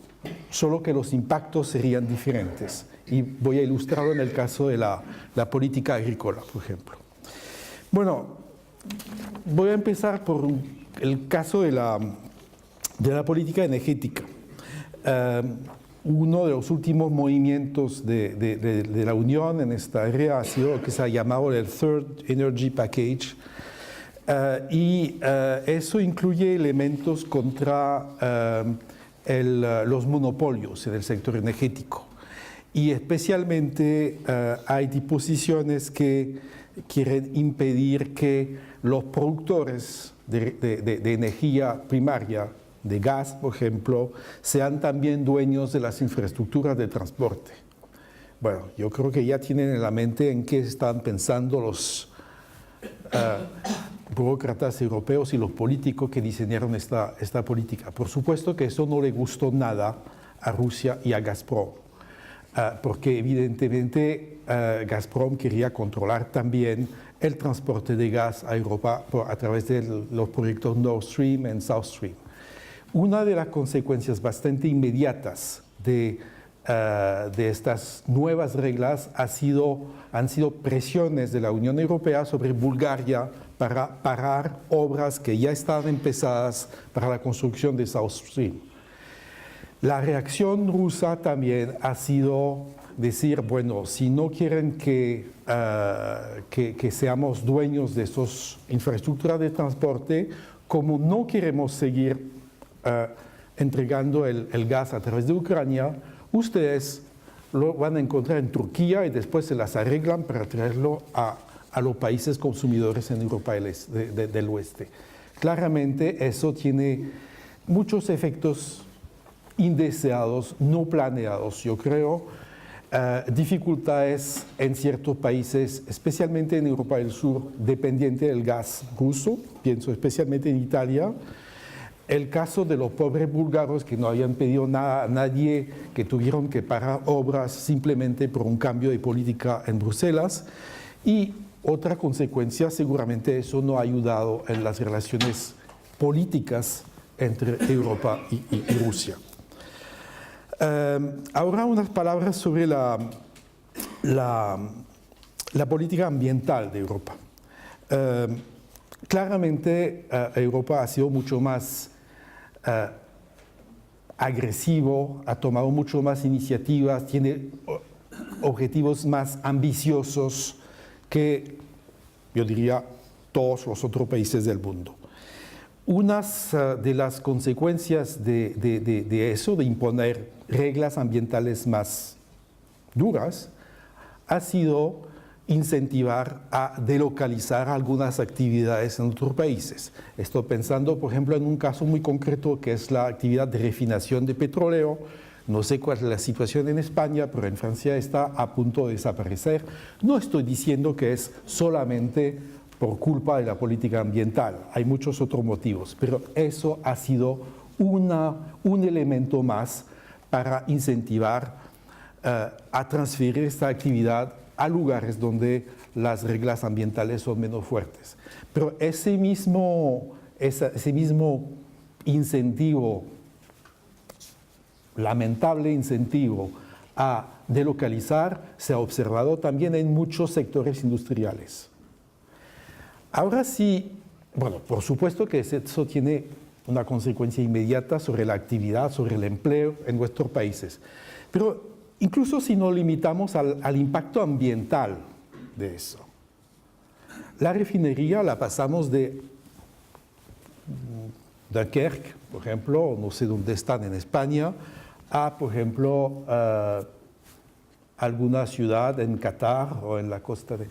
Speaker 6: solo que los impactos serían diferentes. Y voy a ilustrarlo en el caso de la política agrícola, por ejemplo. Bueno, voy a empezar por el caso de la política energética. Uno de los últimos movimientos de la Unión en esta área ha sido lo que se ha llamado el Third Energy Package. Eso incluye elementos contra los monopolios en el sector energético. Y especialmente hay disposiciones que quieren impedir que los productores de energía primaria, de gas, por ejemplo, sean también dueños de las infraestructuras de transporte. Bueno, yo creo que ya tienen en la mente en qué están pensando los burócratas europeos y los políticos que diseñaron esta política. Por supuesto que eso no le gustó nada a Rusia y a Gazprom. porque evidentemente Gazprom quería controlar también el transporte de gas a Europa a través de los proyectos Nord Stream y South Stream. Una de las consecuencias bastante inmediatas de estas nuevas reglas han sido presiones de la Unión Europea sobre Bulgaria para parar obras que ya estaban empezadas para la construcción de South Stream. La reacción rusa también ha sido decir, bueno, si no quieren que seamos dueños de esas infraestructuras de transporte, como no queremos seguir entregando el gas a través de Ucrania, ustedes lo van a encontrar en Turquía y después se las arreglan para traerlo a los países consumidores en Europa del Oeste. Claramente eso tiene muchos efectos indeseados, no planeados, yo creo, dificultades en ciertos países, especialmente en Europa del Sur, dependiente del gas ruso, pienso especialmente en Italia. El caso de los pobres búlgaros que no habían pedido nada a nadie, que tuvieron que parar obras simplemente por un cambio de política en Bruselas. Y otra consecuencia, seguramente eso no ha ayudado en las relaciones políticas entre Europa y Rusia. Ahora unas palabras sobre la política ambiental de Europa. Claramente Europa ha sido mucho más agresivo, ha tomado mucho más iniciativas, tiene objetivos más ambiciosos que, yo diría, todos los otros países del mundo. Unas de las consecuencias de eso, de imponer reglas ambientales más duras, ha sido incentivar a delocalizar algunas actividades en otros países. Estoy pensando, por ejemplo, en un caso muy concreto que es la actividad de refinación de petróleo. No sé cuál es la situación en España, pero en Francia está a punto de desaparecer. No estoy diciendo que es solamente por culpa de la política ambiental, hay muchos otros motivos, pero eso ha sido un elemento más para incentivar a transferir esta actividad a lugares donde las reglas ambientales son menos fuertes. Pero ese mismo incentivo, lamentable incentivo a delocalizar, se ha observado también en muchos sectores industriales. Ahora sí, bueno, por supuesto que eso tiene una consecuencia inmediata sobre la actividad, sobre el empleo en nuestros países. Pero incluso si nos limitamos al impacto ambiental de eso, la refinería la pasamos de Dunkerque, por ejemplo, no sé dónde están en España, a, por ejemplo, alguna ciudad en Qatar o en la costa de...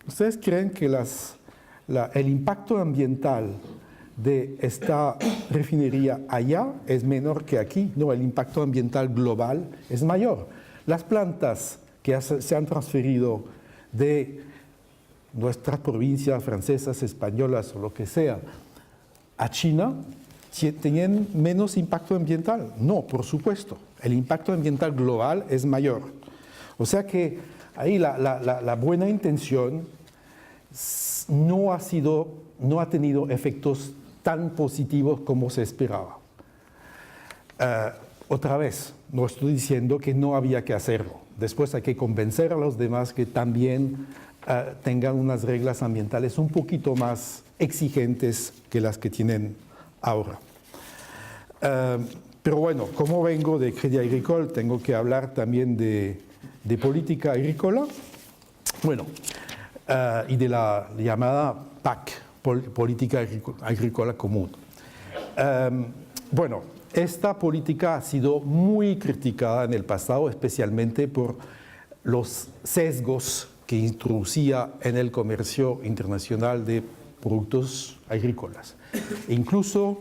Speaker 6: ¿Ustedes creen que el impacto ambiental de esta refinería allá es menor que aquí? No, el impacto ambiental global es mayor. Las plantas que se han transferido de nuestras provincias francesas, españolas o lo que sea a China, ¿tenían menos impacto ambiental? No, por supuesto. El impacto ambiental global es mayor. O sea que ahí la buena intención no ha tenido efectos tan positivos como se esperaba. Otra vez, no estoy diciendo que no había que hacerlo. Después hay que convencer a los demás que también tengan unas reglas ambientales un poquito más exigentes que las que tienen ahora. Pero bueno, como vengo de Crédit Agricole, tengo que hablar también de política agrícola, bueno, y de la llamada PAC, Política Agrícola Común. Bueno, esta política ha sido muy criticada en el pasado, especialmente por los sesgos que introducía en el comercio internacional de productos agrícolas. E incluso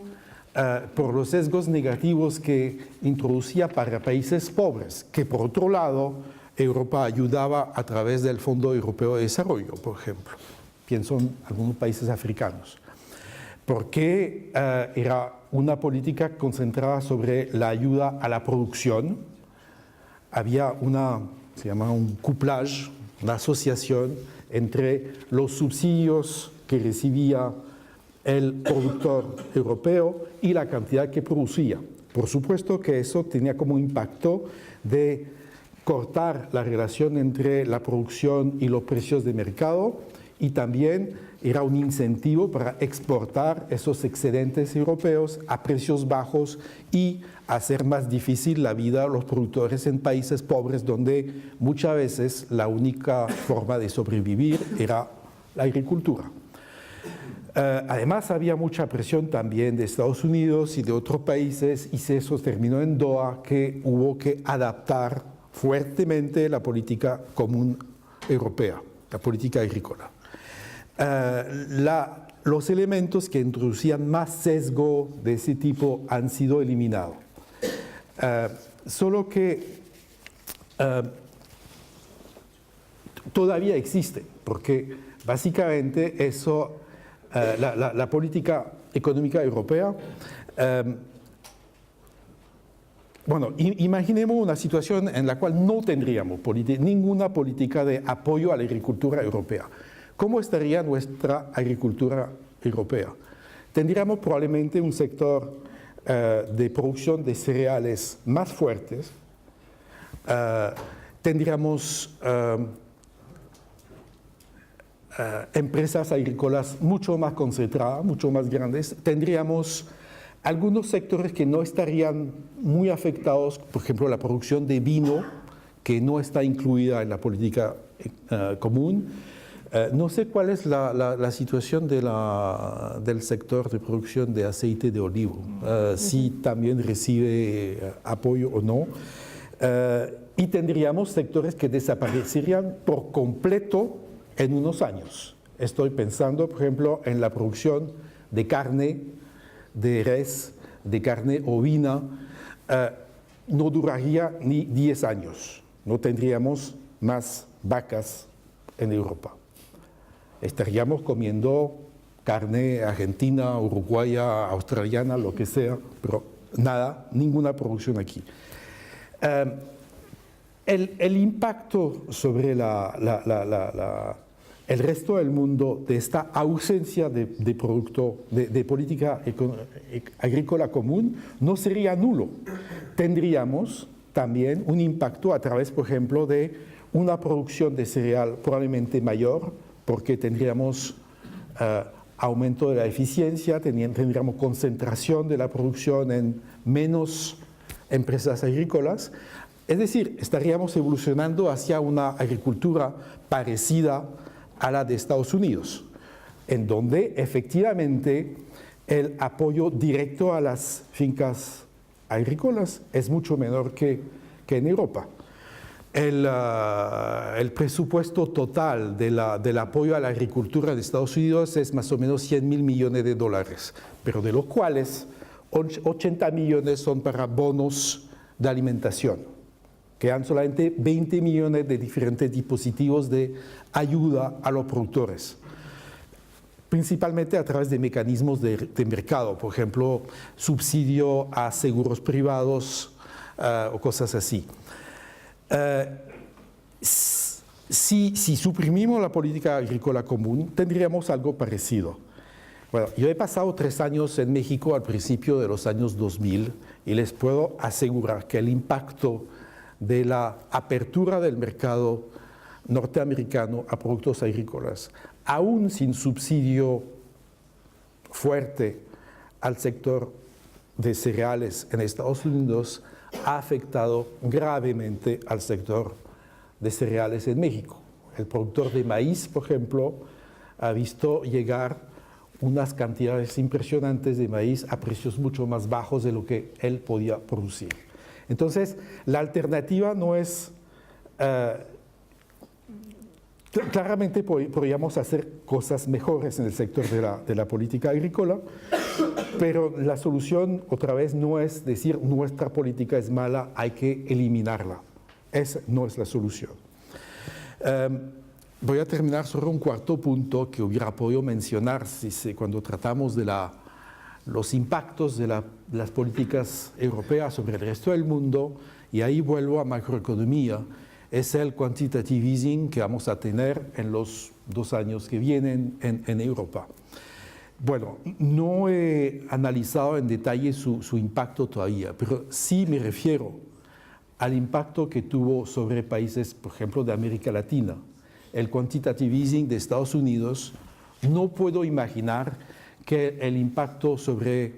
Speaker 6: por los sesgos negativos que introducía para países pobres, que por otro lado Europa ayudaba a través del Fondo Europeo de Desarrollo, por ejemplo. Pienso en algunos países africanos. Porque era una política concentrada sobre la ayuda a la producción había se llama un couplage, una asociación entre los subsidios que recibía el productor europeo y la cantidad que producía. Por supuesto que eso tenía como impacto de cortar la relación entre la producción y los precios de mercado, y también era un incentivo para exportar esos excedentes europeos a precios bajos y hacer más difícil la vida a los productores en países pobres donde muchas veces la única forma de sobrevivir era la agricultura. Además había mucha presión también de Estados Unidos y de otros países, y eso terminó en Doha, que hubo que adaptar fuertemente la política común europea, la política agrícola. Los elementos que introducían más sesgo de ese tipo han sido eliminados. Solo que todavía existe, porque básicamente eso, la política económica europea, bueno, imaginemos una situación en la cual no tendríamos ninguna política de apoyo a la agricultura europea. ¿Cómo estaría nuestra agricultura europea? Tendríamos probablemente un sector de producción de cereales más fuertes, tendríamos empresas agrícolas mucho más concentradas, mucho más grandes, tendríamos algunos sectores que no estarían muy afectados, por ejemplo la producción de vino, que no está incluida en la política común. No sé cuál es la situación del sector de producción de aceite de olivo, si también recibe apoyo o no. Y tendríamos sectores que desaparecerían por completo en unos años. Estoy pensando, por ejemplo, en la producción de carne, de res, de carne ovina. No duraría ni 10 años. No tendríamos más vacas en Europa. Estaríamos comiendo carne argentina, uruguaya, australiana, lo que sea, pero nada, ninguna producción aquí. El impacto sobre el resto del mundo de esta ausencia de política agrícola común no sería nulo. Tendríamos también un impacto a través, por ejemplo, de una producción de cereal probablemente mayor, porque tendríamos aumento de la eficiencia, tendríamos concentración de la producción en menos empresas agrícolas. Es decir, estaríamos evolucionando hacia una agricultura parecida a la de Estados Unidos, en donde efectivamente el apoyo directo a las fincas agrícolas es mucho menor que en Europa. El presupuesto total del apoyo a la agricultura de Estados Unidos es más o menos 100.000 millones de dólares, pero de los cuales 80 millones son para bonos de alimentación. Quedan solamente 20 millones de diferentes dispositivos de ayuda a los productores, principalmente a través de mecanismos de mercado, por ejemplo, subsidio a seguros privados o cosas así. Si suprimimos la política agrícola común, tendríamos algo parecido. Bueno, yo he pasado 3 años en México al principio de los años 2000 y les puedo asegurar que el impacto de la apertura del mercado norteamericano a productos agrícolas, aún sin subsidio fuerte al sector de cereales en Estados Unidos, ha afectado gravemente al sector de cereales en México. El productor de maíz, por ejemplo, ha visto llegar unas cantidades impresionantes de maíz a precios mucho más bajos de lo que él podía producir. Entonces, la alternativa no es... claramente podríamos hacer cosas mejores en el sector de la política agrícola, pero la solución, otra vez, no es decir nuestra política es mala, hay que eliminarla. Esa no es la solución. Voy a terminar sobre un cuarto punto que hubiera podido mencionar cuando tratamos de los impactos de las políticas europeas sobre el resto del mundo, Y ahí vuelvo a macroeconomía, es el quantitative easing que vamos a tener en los 2 años que vienen en Europa. Bueno, no he analizado en detalle su impacto todavía, pero sí me refiero al impacto que tuvo sobre países, por ejemplo, de América Latina. El quantitative easing de Estados Unidos, no puedo imaginar que el impacto sobre,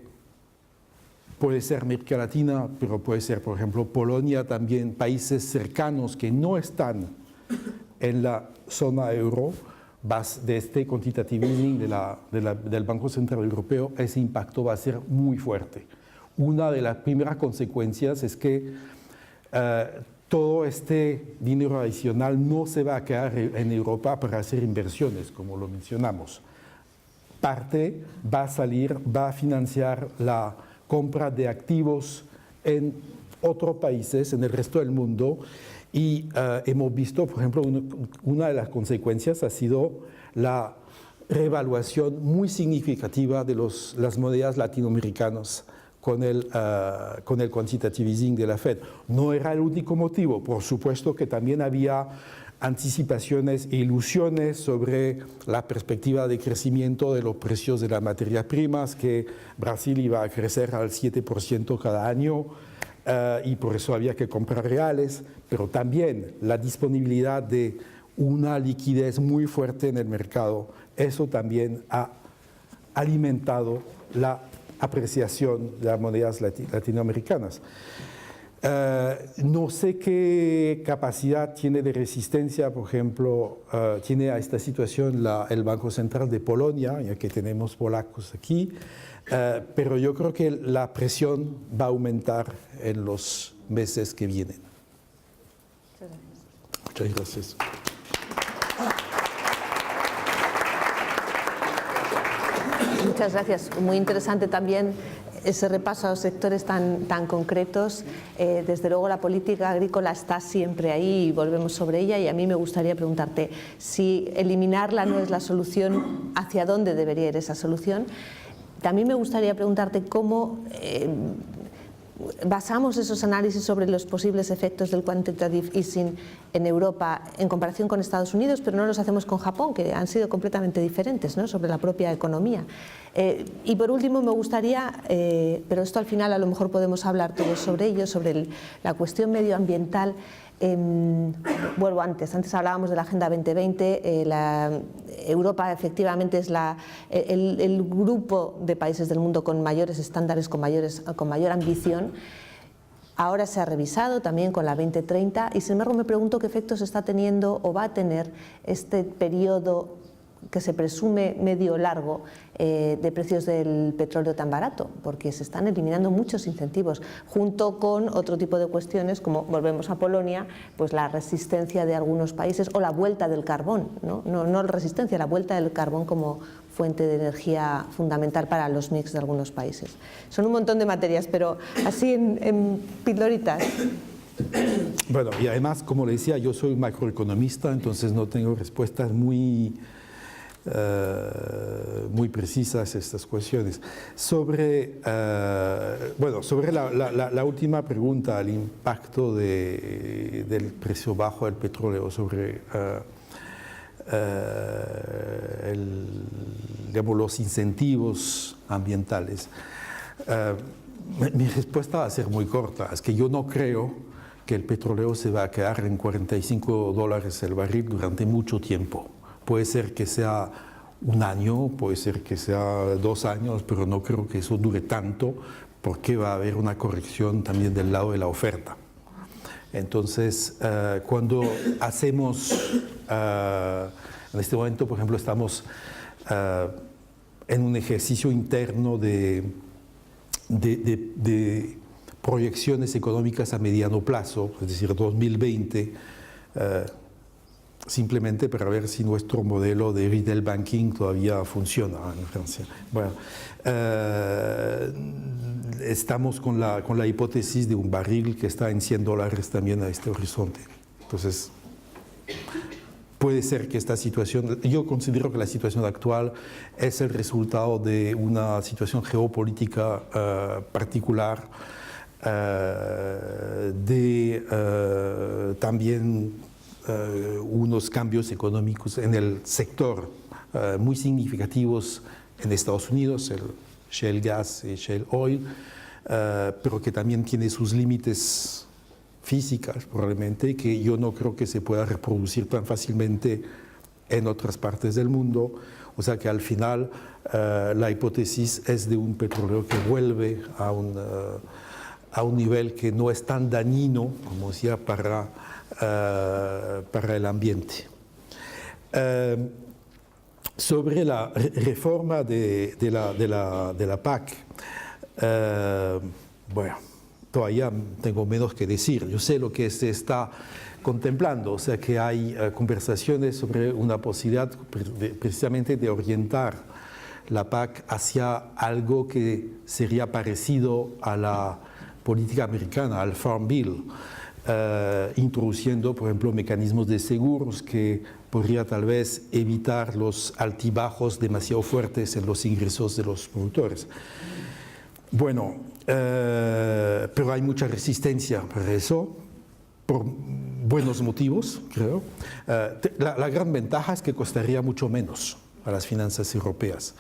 Speaker 6: puede ser América Latina, pero puede ser, por ejemplo, Polonia también, países cercanos que no están en la zona euro, de este quantitative easing del Banco Central Europeo, ese impacto va a ser muy fuerte. Una de las primeras consecuencias es que todo este dinero adicional no se va a quedar en Europa para hacer inversiones, como lo mencionamos. Parte va a salir, va a financiar la compra de activos en otros países, en el resto del mundo. Y hemos visto, por ejemplo, una de las consecuencias ha sido la revaluación muy significativa de las monedas latinoamericanas con el quantitative easing de la Fed. No era el único motivo, por supuesto que también había anticipaciones e ilusiones sobre la perspectiva de crecimiento de los precios de las materias primas, que Brasil iba a crecer al 7% cada año, y por eso había que comprar reales, pero también la disponibilidad de una liquidez muy fuerte en el mercado, eso también ha alimentado la apreciación de las monedas latinoamericanas. No sé qué capacidad tiene de resistencia, por ejemplo, tiene a esta situación el Banco Central de Polonia, ya que tenemos polacos aquí, pero yo creo que la presión va a aumentar en los meses que vienen. Muchas gracias.
Speaker 1: Muchas gracias. Muy interesante también ese repaso a los sectores tan concretos. Desde luego la política agrícola está siempre ahí y volvemos sobre ella, y a mí me gustaría preguntarte si eliminarla no es la solución, ¿hacia dónde debería ir esa solución? También me gustaría preguntarte cómo basamos esos análisis sobre los posibles efectos del quantitative easing en Europa en comparación con Estados Unidos, pero no los hacemos con Japón, que han sido completamente diferentes, ¿no?, sobre la propia economía. Y por último me gustaría, pero esto al final a lo mejor podemos hablar todos sobre ello, sobre la cuestión medioambiental. Vuelvo antes hablábamos de la Agenda 2020, Europa efectivamente es el grupo de países del mundo con mayores estándares, con mayor ambición. Ahora se ha revisado también con la 2030 y sin embargo me pregunto qué efectos está teniendo o va a tener este periodo que se presume medio largo de precios del petróleo tan barato, porque se están eliminando muchos incentivos, junto con otro tipo de cuestiones, como volvemos a Polonia, pues la resistencia de algunos países o la vuelta del carbón, no resistencia, la vuelta del carbón como fuente de energía fundamental para los mix de algunos países. Son un montón de materias, pero así en pildoritas.
Speaker 6: Bueno, y además, como le decía, yo soy macroeconomista, entonces no tengo respuestas muy precisas a estas cuestiones. Sobre la última pregunta, el impacto del precio bajo del petróleo sobre los incentivos ambientales. Mi respuesta va a ser muy corta, es que yo no creo que el petróleo se va a quedar en $45 el barril durante mucho tiempo. Puede ser que sea un año, puede ser que sea 2 años, pero no creo que eso dure tanto, porque va a haber una corrección también del lado de la oferta. Entonces, cuando hacemos, en este momento, por ejemplo, estamos en un ejercicio interno de proyecciones económicas a mediano plazo, es decir, 2020, simplemente para ver si nuestro modelo de retail banking todavía funciona en Francia. Bueno, estamos con la hipótesis de un barril que está en $100 también a este horizonte. Entonces, puede ser que esta situación, yo considero que la situación actual es el resultado de una situación geopolítica particular también unos cambios económicos en el sector muy significativos en Estados Unidos, el shale gas y shale oil, pero que también tiene sus límites físicas probablemente, que yo no creo que se pueda reproducir tan fácilmente en otras partes del mundo. O sea que al final la hipótesis es de un petróleo que vuelve a un nivel que no es tan dañino, como decía, para el ambiente. Sobre la reforma de la PAC, bueno, todavía tengo menos que decir. Yo sé lo que se está contemplando, o sea que hay conversaciones sobre una posibilidad precisamente de orientar la PAC hacia algo que sería parecido a la política americana, al Farm Bill, introduciendo, por ejemplo, mecanismos de seguros que podría tal vez evitar los altibajos demasiado fuertes en los ingresos de los productores. Bueno, pero hay mucha resistencia para eso, por buenos motivos, creo. La gran ventaja es que costaría mucho menos a las finanzas europeas,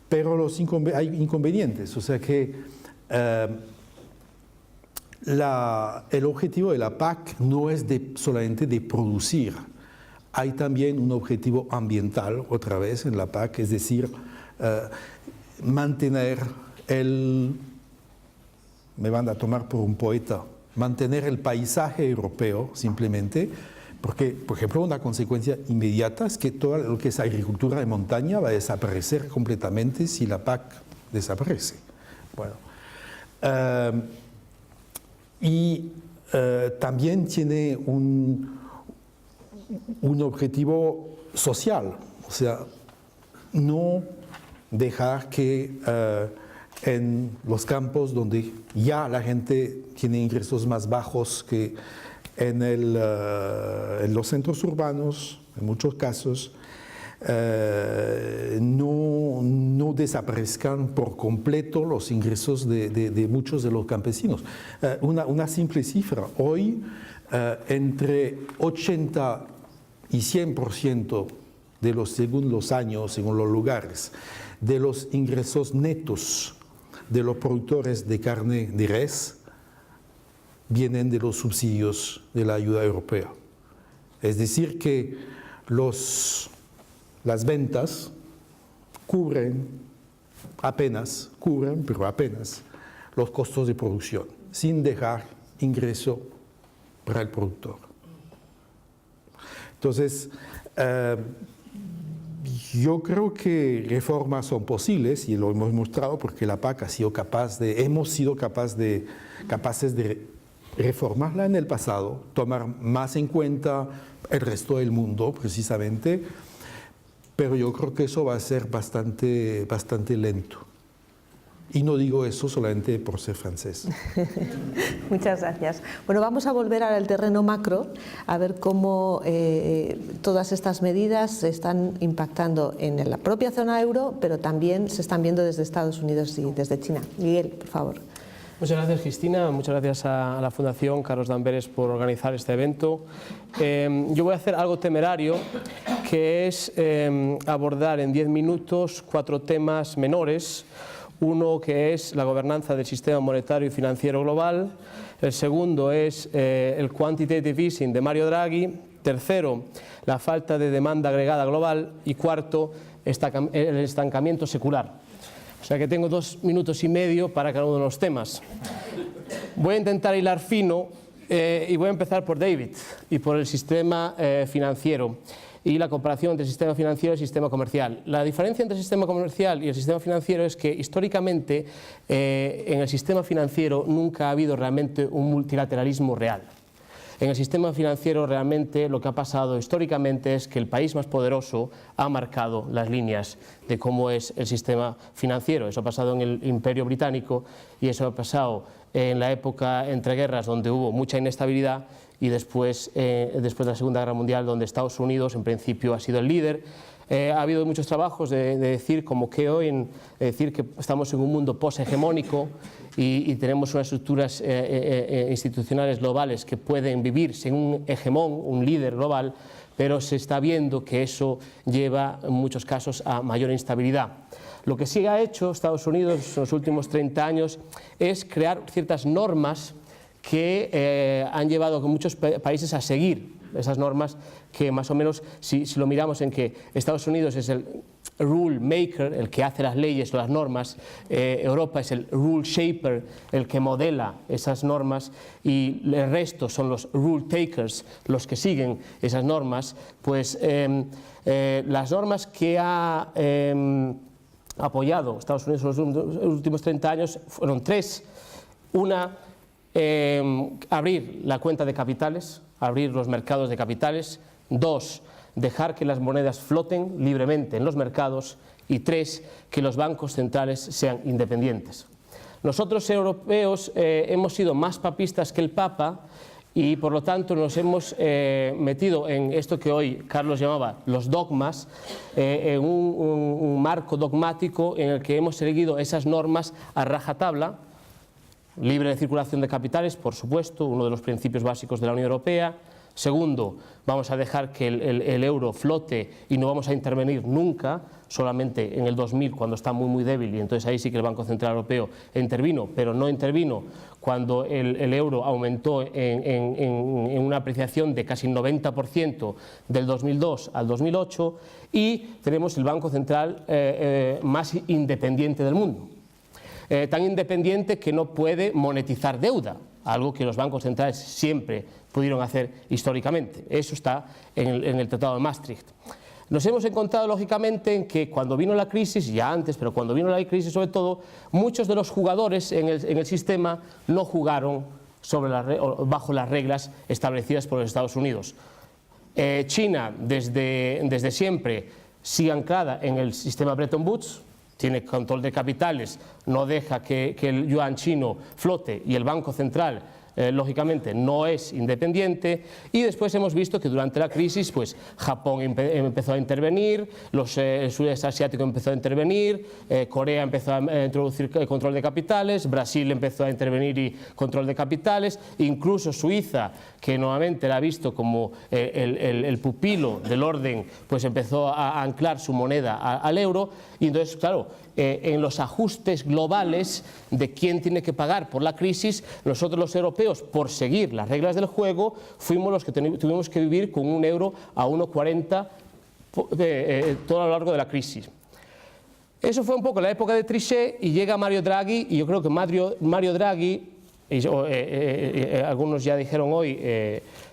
Speaker 6: pero hay inconvenientes, o sea que el objetivo de la PAC no es solamente de producir, hay también un objetivo ambiental, otra vez en la PAC, es decir, mantener me van a tomar por un poeta, mantener el paisaje europeo simplemente, porque, por ejemplo, una consecuencia inmediata es que todo lo que es agricultura de montaña va a desaparecer completamente si la PAC desaparece. Bueno, también tiene un objetivo social, o sea, no dejar que en los campos donde ya la gente tiene ingresos más bajos que en los centros urbanos, en muchos casos, no desaparezcan por completo los ingresos de muchos de los campesinos. Una simple cifra, hoy entre 80 y 100% según los años, según los lugares, de los ingresos netos de los productores de carne de res vienen de los subsidios de la ayuda europea. Es decir, que las ventas cubren, pero apenas, los costos de producción, sin dejar ingreso para el productor. Entonces, yo creo que reformas son posibles y lo hemos mostrado porque la PAC hemos sido capaces de reformarla en el pasado, tomar más en cuenta el resto del mundo precisamente, pero yo creo que eso va a ser bastante lento. Y no digo eso solamente por ser francés.
Speaker 1: Muchas gracias. Bueno, vamos a volver al terreno macro, a ver cómo todas estas medidas se están impactando en la propia zona euro, pero también se están viendo desde Estados Unidos y desde China. Miguel, por favor.
Speaker 7: Muchas gracias, Cristina. Muchas gracias a la Fundación Carlos de Amberes por organizar este evento. Yo voy a hacer algo temerario, que es abordar en 10 minutos 4 temas menores. Uno que es la gobernanza del sistema monetario y financiero global, el segundo es el quantitative easing de Mario Draghi, tercero, la falta de demanda agregada global y cuarto, el estancamiento secular. O sea que tengo 2 minutos y medio para cada uno de los temas. Voy a intentar hilar fino y voy a empezar por David y por el sistema financiero y la comparación entre el sistema financiero y el sistema comercial. La diferencia entre el sistema comercial y el sistema financiero es que históricamente en el sistema financiero nunca ha habido realmente un multilateralismo real. En el sistema financiero realmente lo que ha pasado históricamente es que el país más poderoso ha marcado las líneas de cómo es el sistema financiero. Eso ha pasado en el Imperio Británico y eso ha pasado en la época entre guerras donde hubo mucha inestabilidad y después de la Segunda Guerra Mundial donde Estados Unidos en principio ha sido el líder Ha habido muchos trabajos de decir como que hoy, decir que estamos en un mundo post-hegemónico y tenemos unas estructuras institucionales globales que pueden vivir sin un hegemón, un líder global, pero se está viendo que eso lleva en muchos casos a mayor instabilidad. Lo que sí ha hecho Estados Unidos en los últimos 30 años es crear ciertas normas que han llevado a muchos países a seguir esas normas que más o menos, si lo miramos en que Estados Unidos es el rule maker, el que hace las leyes o las normas, Europa es el rule shaper, el que modela esas normas, y el resto son los rule takers, los que siguen esas normas, pues las normas que ha apoyado Estados Unidos en los últimos 30 años fueron tres. Una, abrir la cuenta de capitales, abrir los mercados de capitales. Dos, dejar que las monedas floten libremente en los mercados. Y tres, que los bancos centrales sean independientes. Nosotros europeos hemos sido más papistas que el Papa y por lo tanto nos hemos metido en esto que hoy Carlos llamaba los dogmas, en un marco dogmático en el que hemos seguido esas normas a rajatabla. Libre circulación de capitales, por supuesto, uno de los principios básicos de la Unión Europea. Segundo, vamos a dejar que el euro flote y no vamos a intervenir nunca, solamente en el 2000 cuando está muy débil, y entonces ahí sí que el Banco Central Europeo intervino, pero no intervino cuando el euro aumentó en una apreciación de casi 90% del 2002 al 2008, y tenemos el Banco Central más independiente del mundo. Tan independiente que no puede monetizar deuda, algo que los bancos centrales siempre pudieron hacer históricamente. Eso está en el Tratado de Maastricht. Nos hemos encontrado lógicamente en que cuando vino la crisis, ya antes, pero cuando vino la crisis sobre todo, muchos de los jugadores en el sistema no jugaron bajo las reglas establecidas por los Estados Unidos. China desde siempre sigue anclada en el sistema Bretton Woods, tiene control de capitales, no deja que el yuan chino flote, y el Banco Central lógicamente no es independiente. Y después hemos visto que durante la crisis pues Japón empezó a intervenir, el sudeste asiático empezó a intervenir, Corea empezó a introducir control de capitales, Brasil empezó a intervenir y control de capitales, incluso Suiza, que nuevamente la ha visto como el pupilo del orden, pues empezó a anclar su moneda al euro. Y entonces, claro, en los ajustes globales de quién tiene que pagar por la crisis, nosotros los europeos, por seguir las reglas del juego, fuimos los que tuvimos que vivir con un euro a 1,40 todo a lo largo de la crisis. Eso fue un poco la época de Trichet, y llega Mario Draghi, y yo creo que Mario Draghi, algunos ya dijeron hoy,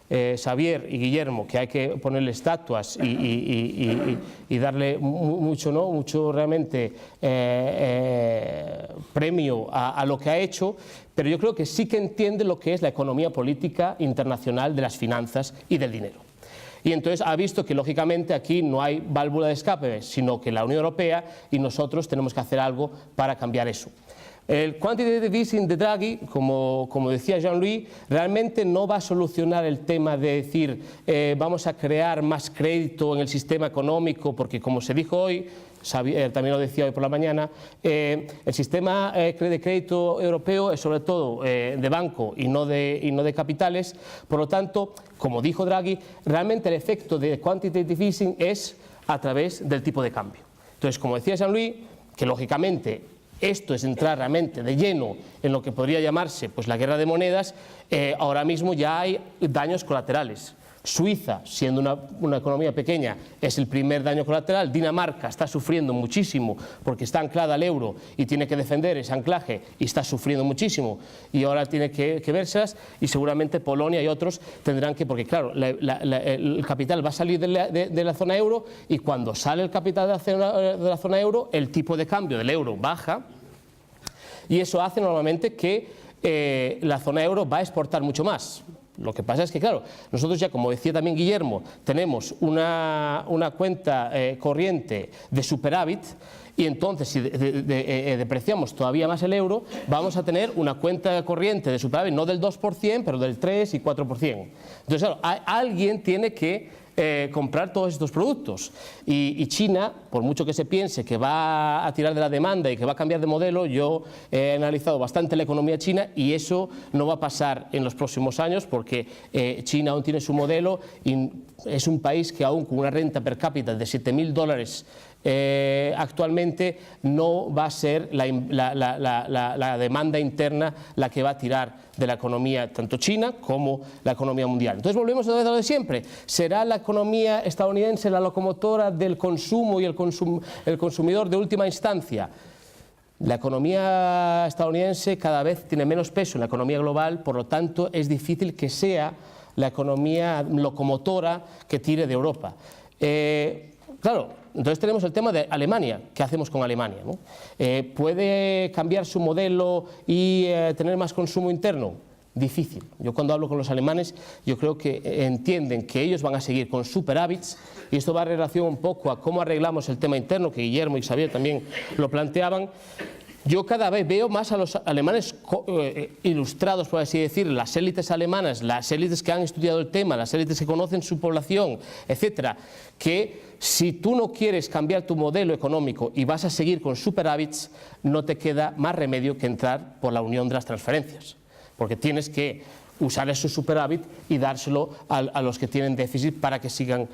Speaker 7: Xavier y Guillermo, que hay que ponerle estatuas y darle mucho realmente premio a lo que ha hecho, pero yo creo que sí que entiende lo que es la economía política internacional de las finanzas y del dinero. Y entonces ha visto que lógicamente aquí no hay válvula de escape, sino que la Unión Europea y nosotros tenemos que hacer algo para cambiar eso. El quantitative easing de Draghi, como decía Jean-Louis, realmente no va a solucionar el tema de decir vamos a crear más crédito en el sistema económico, porque como se dijo hoy, también lo decía hoy por la mañana, el sistema de crédito europeo es sobre todo de banco y no de capitales. Por lo tanto, como dijo Draghi, realmente el efecto de quantitative easing es a través del tipo de cambio. Entonces, como decía Jean-Louis, que lógicamente esto es entrar realmente de lleno en lo que podría llamarse pues la guerra de monedas. Ahora mismo ya hay daños colaterales. Suiza, siendo una economía pequeña, es el primer daño colateral. Dinamarca está sufriendo muchísimo porque está anclada al euro y tiene que defender ese anclaje y está sufriendo muchísimo y ahora tiene que vérselas, y seguramente Polonia y otros tendrán que, porque claro, el capital va a salir de la zona euro, y cuando sale el capital de la zona euro, el tipo de cambio del euro baja, y eso hace normalmente que la zona euro va a exportar mucho más. Lo que pasa es que, claro, nosotros ya, como decía también Guillermo, tenemos una cuenta corriente de superávit, y entonces si depreciamos todavía más el euro, vamos a tener una cuenta corriente de superávit no del 2%, pero del 3 y 4%. Entonces, claro, alguien tiene que comprar todos estos productos. Y China, por mucho que se piense que va a tirar de la demanda y que va a cambiar de modelo, yo he analizado bastante la economía china y eso no va a pasar en los próximos años porque China aún tiene su modelo y es un país que aún con una renta per cápita de $7.000 actualmente no va a ser la demanda interna la que va a tirar de la economía tanto china como la economía mundial. Entonces volvemos a lo de siempre. ¿Será la economía estadounidense la locomotora del consumo y el consumidor de última instancia? La economía estadounidense cada vez tiene menos peso en la economía global, por lo tanto es difícil que sea la economía locomotora que tire de Europa. Claro, entonces tenemos el tema de Alemania. ¿Qué hacemos con Alemania, ¿no? ¿Puede cambiar su modelo y tener más consumo interno? Difícil. Yo cuando hablo con los alemanes, yo creo que entienden que ellos van a seguir con superávits y esto va en relación un poco a cómo arreglamos el tema interno, que Guillermo y Xavier también lo planteaban. Yo cada vez veo más a los alemanes ilustrados, por así decir, las élites alemanas, las élites que han estudiado el tema, las élites que conocen su población, etcétera, que si tú no quieres cambiar tu modelo económico y vas a seguir con superávits, no te queda más remedio que entrar por la unión de las transferencias, porque tienes que usar ese superávit y dárselo a los que tienen déficit para que sigan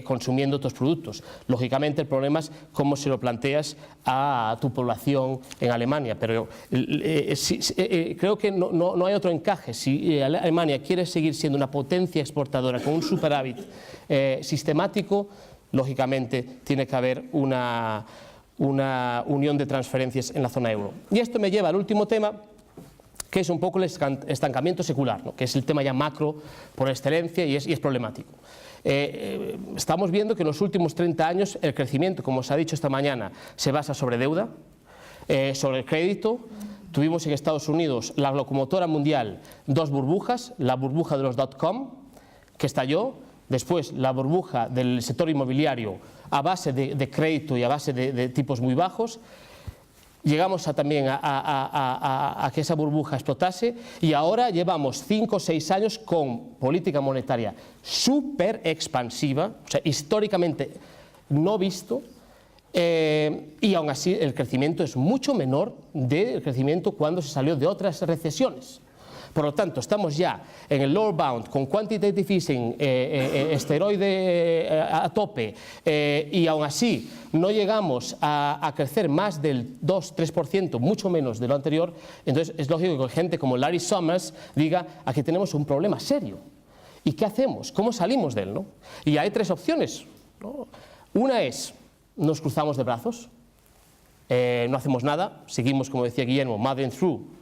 Speaker 7: consumiendo tus productos. Lógicamente el problema es cómo se lo planteas a tu población en Alemania, pero creo que no hay otro encaje. Si Alemania quiere seguir siendo una potencia exportadora con un superávit sistemático, lógicamente tiene que haber una unión de transferencias en la zona euro. Y esto me lleva al último tema, que es un poco el estancamiento secular, ¿no? Que es el tema ya macro por excelencia y es problemático. Estamos viendo que en los últimos 30 años el crecimiento, como se ha dicho esta mañana, se basa sobre deuda, sobre el crédito. Tuvimos en Estados Unidos la locomotora mundial, dos burbujas, la burbuja de los .com, que estalló, después la burbuja del sector inmobiliario a base de crédito y a base de tipos muy bajos. Llegamos también a que esa burbuja explotase y ahora llevamos 5 o 6 años con política monetaria súper expansiva, o sea, históricamente no visto, y aún así el crecimiento es mucho menor del crecimiento cuando se salió de otras recesiones. Por lo tanto, estamos ya en el lower bound con quantitative easing, esteroide a tope, y aún así no llegamos a crecer más del 2-3%, mucho menos de lo anterior. Entonces es lógico que gente como Larry Summers diga: aquí tenemos un problema serio. ¿Y qué hacemos? ¿Cómo salimos de él, no? Y hay 3 opciones, ¿no? Una es: nos cruzamos de brazos, no hacemos nada, seguimos, como decía Guillermo, mothering through,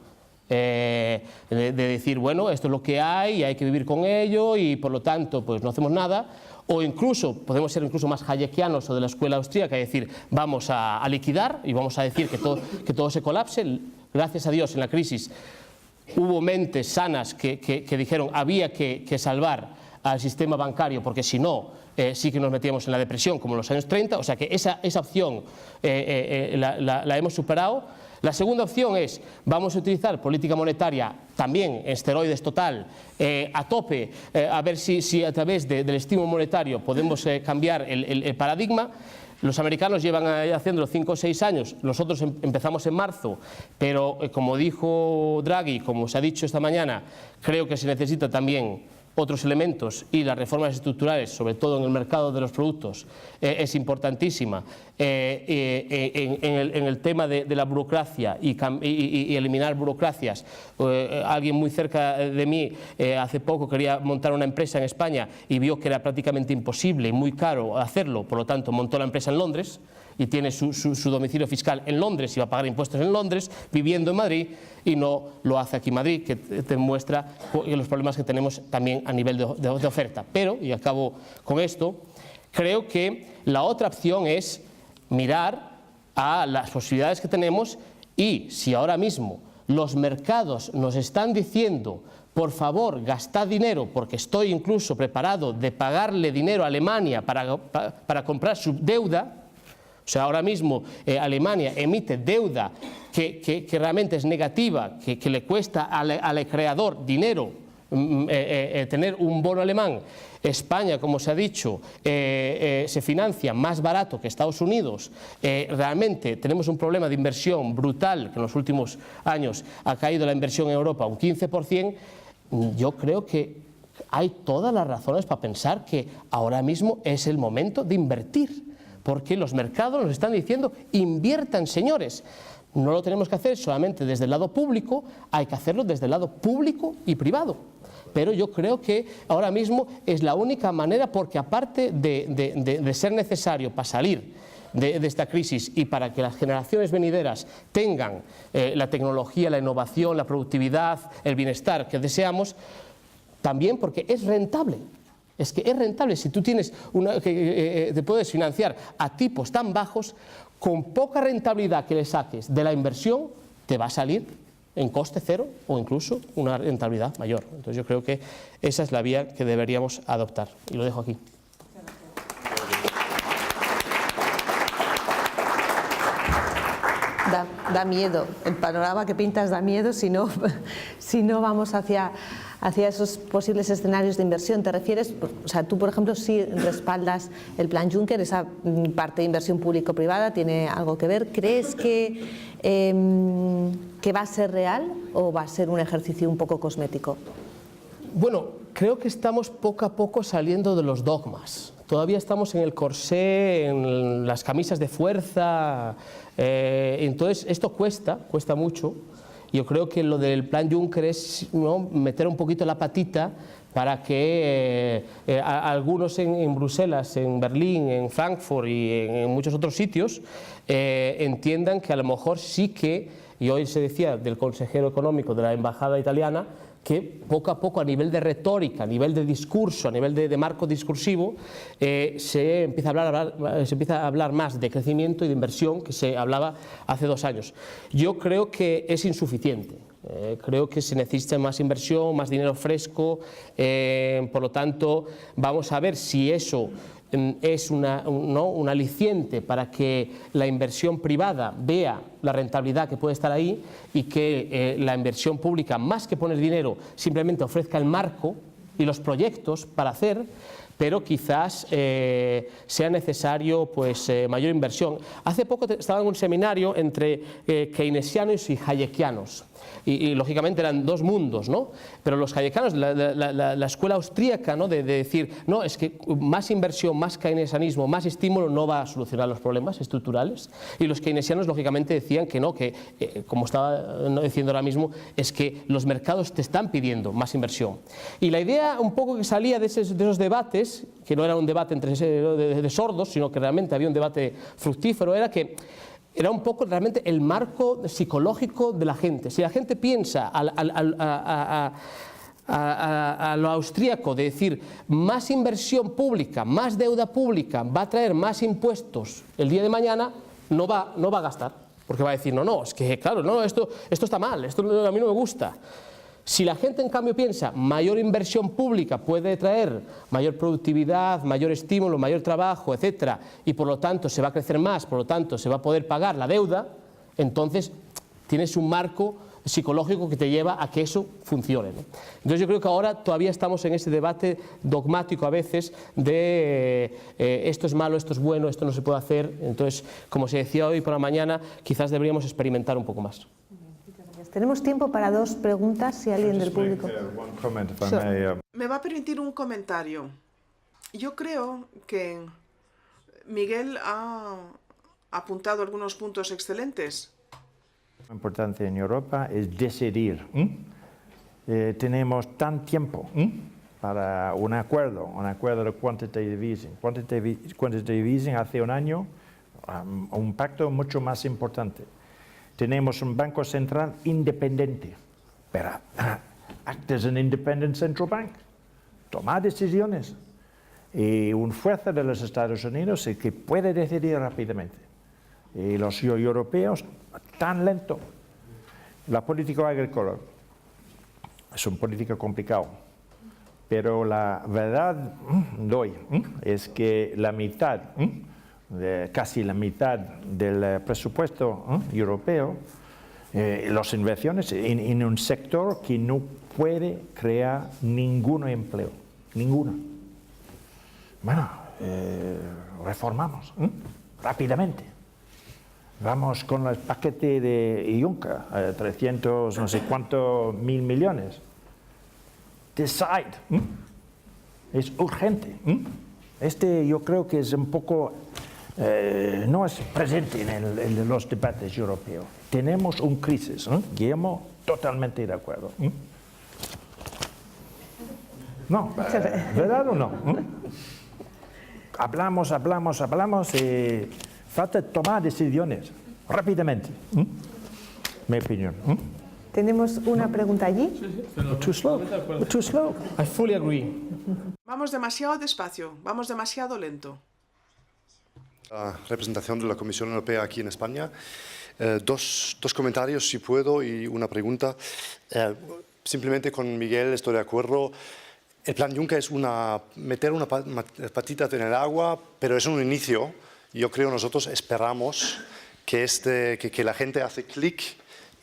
Speaker 7: de decir, bueno, esto es lo que hay y hay que vivir con ello y por lo tanto pues no hacemos nada. O incluso, podemos ser incluso más hayekianos o de la escuela austríaca y decir, vamos a liquidar y vamos a decir que todo se colapse. Gracias a Dios en la crisis hubo mentes sanas que dijeron había que salvar al sistema bancario porque si no sí que nos metíamos en la depresión como en los años 30, o sea que esa opción la hemos superado. La segunda opción es, vamos a utilizar política monetaria también en esteroides total, a tope, a ver si a través del estímulo monetario podemos cambiar el paradigma. Los americanos llevan haciéndolo 5 o 6 años, nosotros empezamos en marzo, pero como dijo Draghi, como se ha dicho esta mañana, creo que se necesita también otros elementos y las reformas estructurales, sobre todo en el mercado de los productos, es importantísima. En el tema de la burocracia y eliminar burocracias, alguien muy cerca de mí hace poco quería montar una empresa en España y vio que era prácticamente imposible y muy caro hacerlo, por lo tanto montó la empresa en Londres y tiene su domicilio fiscal en Londres y va a pagar impuestos en Londres, viviendo en Madrid, y no lo hace aquí en Madrid, que te muestra los problemas que tenemos también a nivel de oferta. Pero, y acabo con esto, creo que la otra opción es mirar a las posibilidades que tenemos y si ahora mismo los mercados nos están diciendo por favor, gastad dinero, porque estoy incluso preparado de pagarle dinero a Alemania para comprar su deuda, O sea, ahora mismo Alemania emite deuda que realmente es negativa, que le cuesta al creador dinero tener un bono alemán. España, como se ha dicho, se financia más barato que Estados Unidos. Realmente tenemos un problema de inversión brutal, que en los últimos años ha caído la inversión en Europa un 15%. Yo creo que hay todas las razones para pensar que ahora mismo es el momento de invertir, porque los mercados nos están diciendo: inviertan, señores. No lo tenemos que hacer solamente desde el lado público, hay que hacerlo desde el lado público y privado. Pero yo creo que ahora mismo es la única manera, porque aparte de ser necesario para salir de esta crisis y para que las generaciones venideras tengan la tecnología, la innovación, la productividad, el bienestar que deseamos, también porque es rentable. Es que es rentable. Si tú tienes te puedes financiar a tipos tan bajos, con poca rentabilidad que le saques de la inversión, te va a salir en coste cero o incluso una rentabilidad mayor. Entonces yo creo que esa es la vía que deberíamos adoptar. Y lo dejo aquí.
Speaker 1: Da miedo, el panorama que pintas da miedo si no vamos hacia esos posibles escenarios de inversión. ¿Te refieres, o sea, tú por ejemplo sí respaldas el plan Juncker, esa parte de inversión público-privada tiene algo que ver? ¿Crees que va a ser real o va a ser un ejercicio un poco cosmético?
Speaker 7: Bueno, creo que estamos poco a poco saliendo de los dogmas. Todavía estamos en el corsé, en las camisas de fuerza, entonces esto cuesta mucho. Yo creo que lo del plan Juncker es, ¿no?, meter un poquito la patita para que algunos en Bruselas, en Berlín, en Frankfurt y en muchos otros sitios entiendan que a lo mejor sí que, y hoy se decía del consejero económico de la embajada italiana, que poco a poco, a nivel de retórica, a nivel de discurso, a nivel de marco discursivo, se empieza a hablar más de crecimiento y de inversión que se hablaba hace 2 años. Yo creo que es insuficiente. Creo que se necesita más inversión, más dinero fresco, por lo tanto vamos a ver si eso es un aliciente para que la inversión privada vea la rentabilidad que puede estar ahí y que la inversión pública, más que poner dinero, simplemente ofrezca el marco y los proyectos para hacer, pero quizás sea necesario pues, mayor inversión. Hace poco estaba en un seminario entre keynesianos y hayekianos. Y lógicamente eran 2 mundos, ¿no? Pero los hayekianos, la escuela austríaca, ¿no?, de decir, no, es que más inversión, más keynesianismo, más estímulo no va a solucionar los problemas estructurales. Y los keynesianos lógicamente decían que no, que como estaba diciendo ahora mismo, es que los mercados te están pidiendo más inversión. Y la idea un poco que salía de esos debates, que no era un debate de sordos, sino que realmente había un debate fructífero, era que era un poco realmente el marco psicológico de la gente. Si la gente piensa a lo austríaco de decir más inversión pública, más deuda pública, va a traer más impuestos el día de mañana, no va a gastar, porque va a decir, no, es que claro, no, esto está mal, esto a mí no me gusta. Si la gente en cambio piensa mayor inversión pública puede traer mayor productividad, mayor estímulo, mayor trabajo, etcétera, y por lo tanto se va a crecer más, por lo tanto se va a poder pagar la deuda, entonces tienes un marco psicológico que te lleva a que eso funcione, ¿no? Entonces yo creo que ahora todavía estamos en ese debate dogmático a veces de esto es malo, esto es bueno, esto no se puede hacer. Entonces, como se decía hoy por la mañana, quizás deberíamos experimentar un poco más.
Speaker 1: Tenemos tiempo para 2 preguntas, si alguien del público.
Speaker 3: Me va a permitir un comentario. Yo creo que Miguel ha apuntado algunos puntos excelentes.
Speaker 2: Lo importante en Europa es decidir. Tenemos tan tiempo para un acuerdo de quantitative easing. Quantitative easing hace un año, un pacto mucho más importante. Tenemos un banco central independiente, pero act as an independent central bank, toma decisiones. Y una fuerza de los Estados Unidos es que puede decidir rápidamente. Y los europeos, tan lento. La política agrícola es una política complicada, pero la verdad es que la mitad casi la mitad del presupuesto europeo, las inversiones en un sector que no puede crear ningún empleo, ninguno. Bueno, reformamos rápidamente. Vamos con el paquete de Juncker, 300 no sé cuántos mil millones. Decide. Es urgente. Yo creo que es un poco, no es presente en los debates europeos. Tenemos una crisis, Guillermo, totalmente de acuerdo. No, ¿verdad o no? Hablamos y falta tomar decisiones rápidamente. Mi opinión.
Speaker 1: Tenemos una pregunta allí.
Speaker 2: Too slow. Too slow.
Speaker 7: I fully agree.
Speaker 3: Vamos demasiado despacio, vamos demasiado lento.
Speaker 8: La representación de la Comisión Europea aquí en España. Dos comentarios, si puedo, y una pregunta. Simplemente con Miguel estoy de acuerdo. El plan Juncker es meter una patita en el agua, pero es un inicio. Yo creo nosotros esperamos que la gente hace clic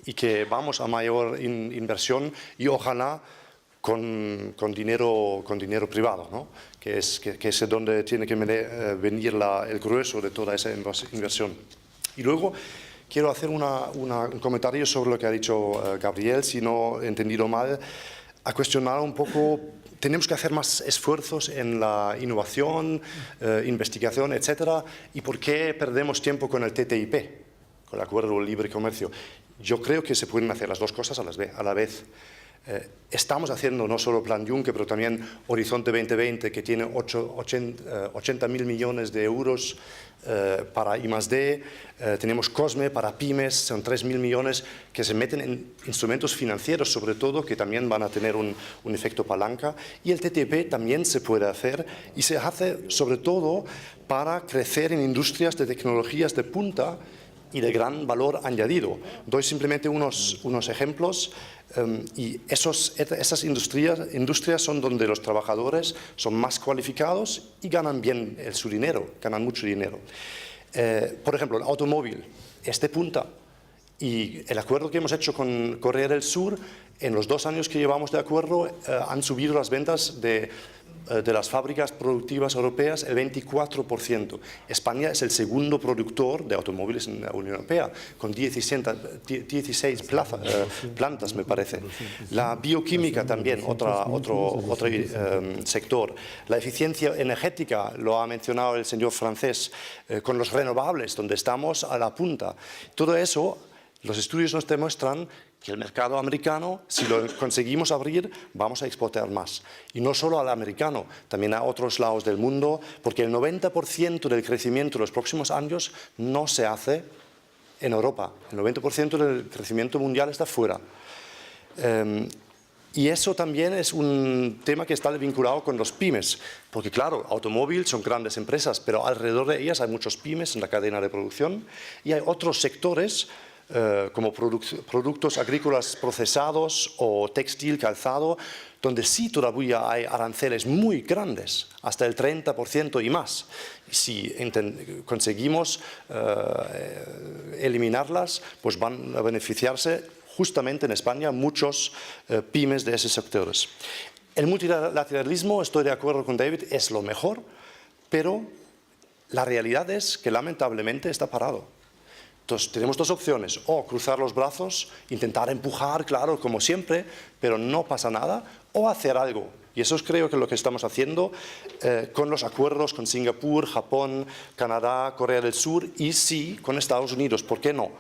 Speaker 8: y que vamos a mayor inversión y ojalá con dinero privado, ¿no? que es donde tiene que venir el grueso de toda esa inversión. Y luego quiero hacer un comentario sobre lo que ha dicho Gabriel, si no he entendido mal, a cuestionar un poco. Tenemos que hacer más esfuerzos en la innovación, investigación, etcétera. ¿Y por qué perdemos tiempo con el TTIP, con el Acuerdo de Libre Comercio? Yo creo que se pueden hacer las dos cosas a la vez. Estamos haciendo no solo Plan Juncker, pero también Horizonte 2020, que tiene 80.000 millones de euros para I+D. Tenemos COSME para pymes, son 3.000 millones que se meten en instrumentos financieros, sobre todo, que también van a tener un efecto palanca. Y el TTIP también se puede hacer y se hace sobre todo para crecer en industrias de tecnologías de punta y de gran valor añadido. Doy simplemente unos ejemplos y esas industrias son donde los trabajadores son más cualificados y ganan bien su dinero, ganan mucho dinero. Por ejemplo, el automóvil es de punta y el acuerdo que hemos hecho con Corea del Sur, en los 2 años que llevamos de acuerdo, han subido las ventas de las fábricas productivas europeas el 24%. España es el segundo productor de automóviles en la Unión Europea, con 16 plantas, me parece. La bioquímica también, otro sector. La eficiencia energética, lo ha mencionado el señor francés, con los renovables, donde estamos a la punta. Todo eso, los estudios nos demuestran que el mercado americano, si lo conseguimos abrir, vamos a exportar más. Y no solo al americano, también a otros lados del mundo, porque el 90% del crecimiento de los próximos años no se hace en Europa. El 90% del crecimiento mundial está fuera. Y eso también es un tema que está vinculado con los pymes, porque claro, automóvil son grandes empresas, pero alrededor de ellas hay muchos pymes en la cadena de producción y hay otros sectores como productos agrícolas procesados o textil, calzado, donde sí todavía hay aranceles muy grandes, hasta el 30% y más. Si conseguimos eliminarlas, pues van a beneficiarse justamente en España muchos pymes de esos sectores. El multilateralismo, estoy de acuerdo con David, es lo mejor, pero la realidad es que lamentablemente está parado. Entonces tenemos 2 opciones, o cruzar los brazos, intentar empujar, claro, como siempre, pero no pasa nada, o hacer algo. Y eso creo que es lo que estamos haciendo con los acuerdos con Singapur, Japón, Canadá, Corea del Sur y sí con Estados Unidos, ¿por qué no?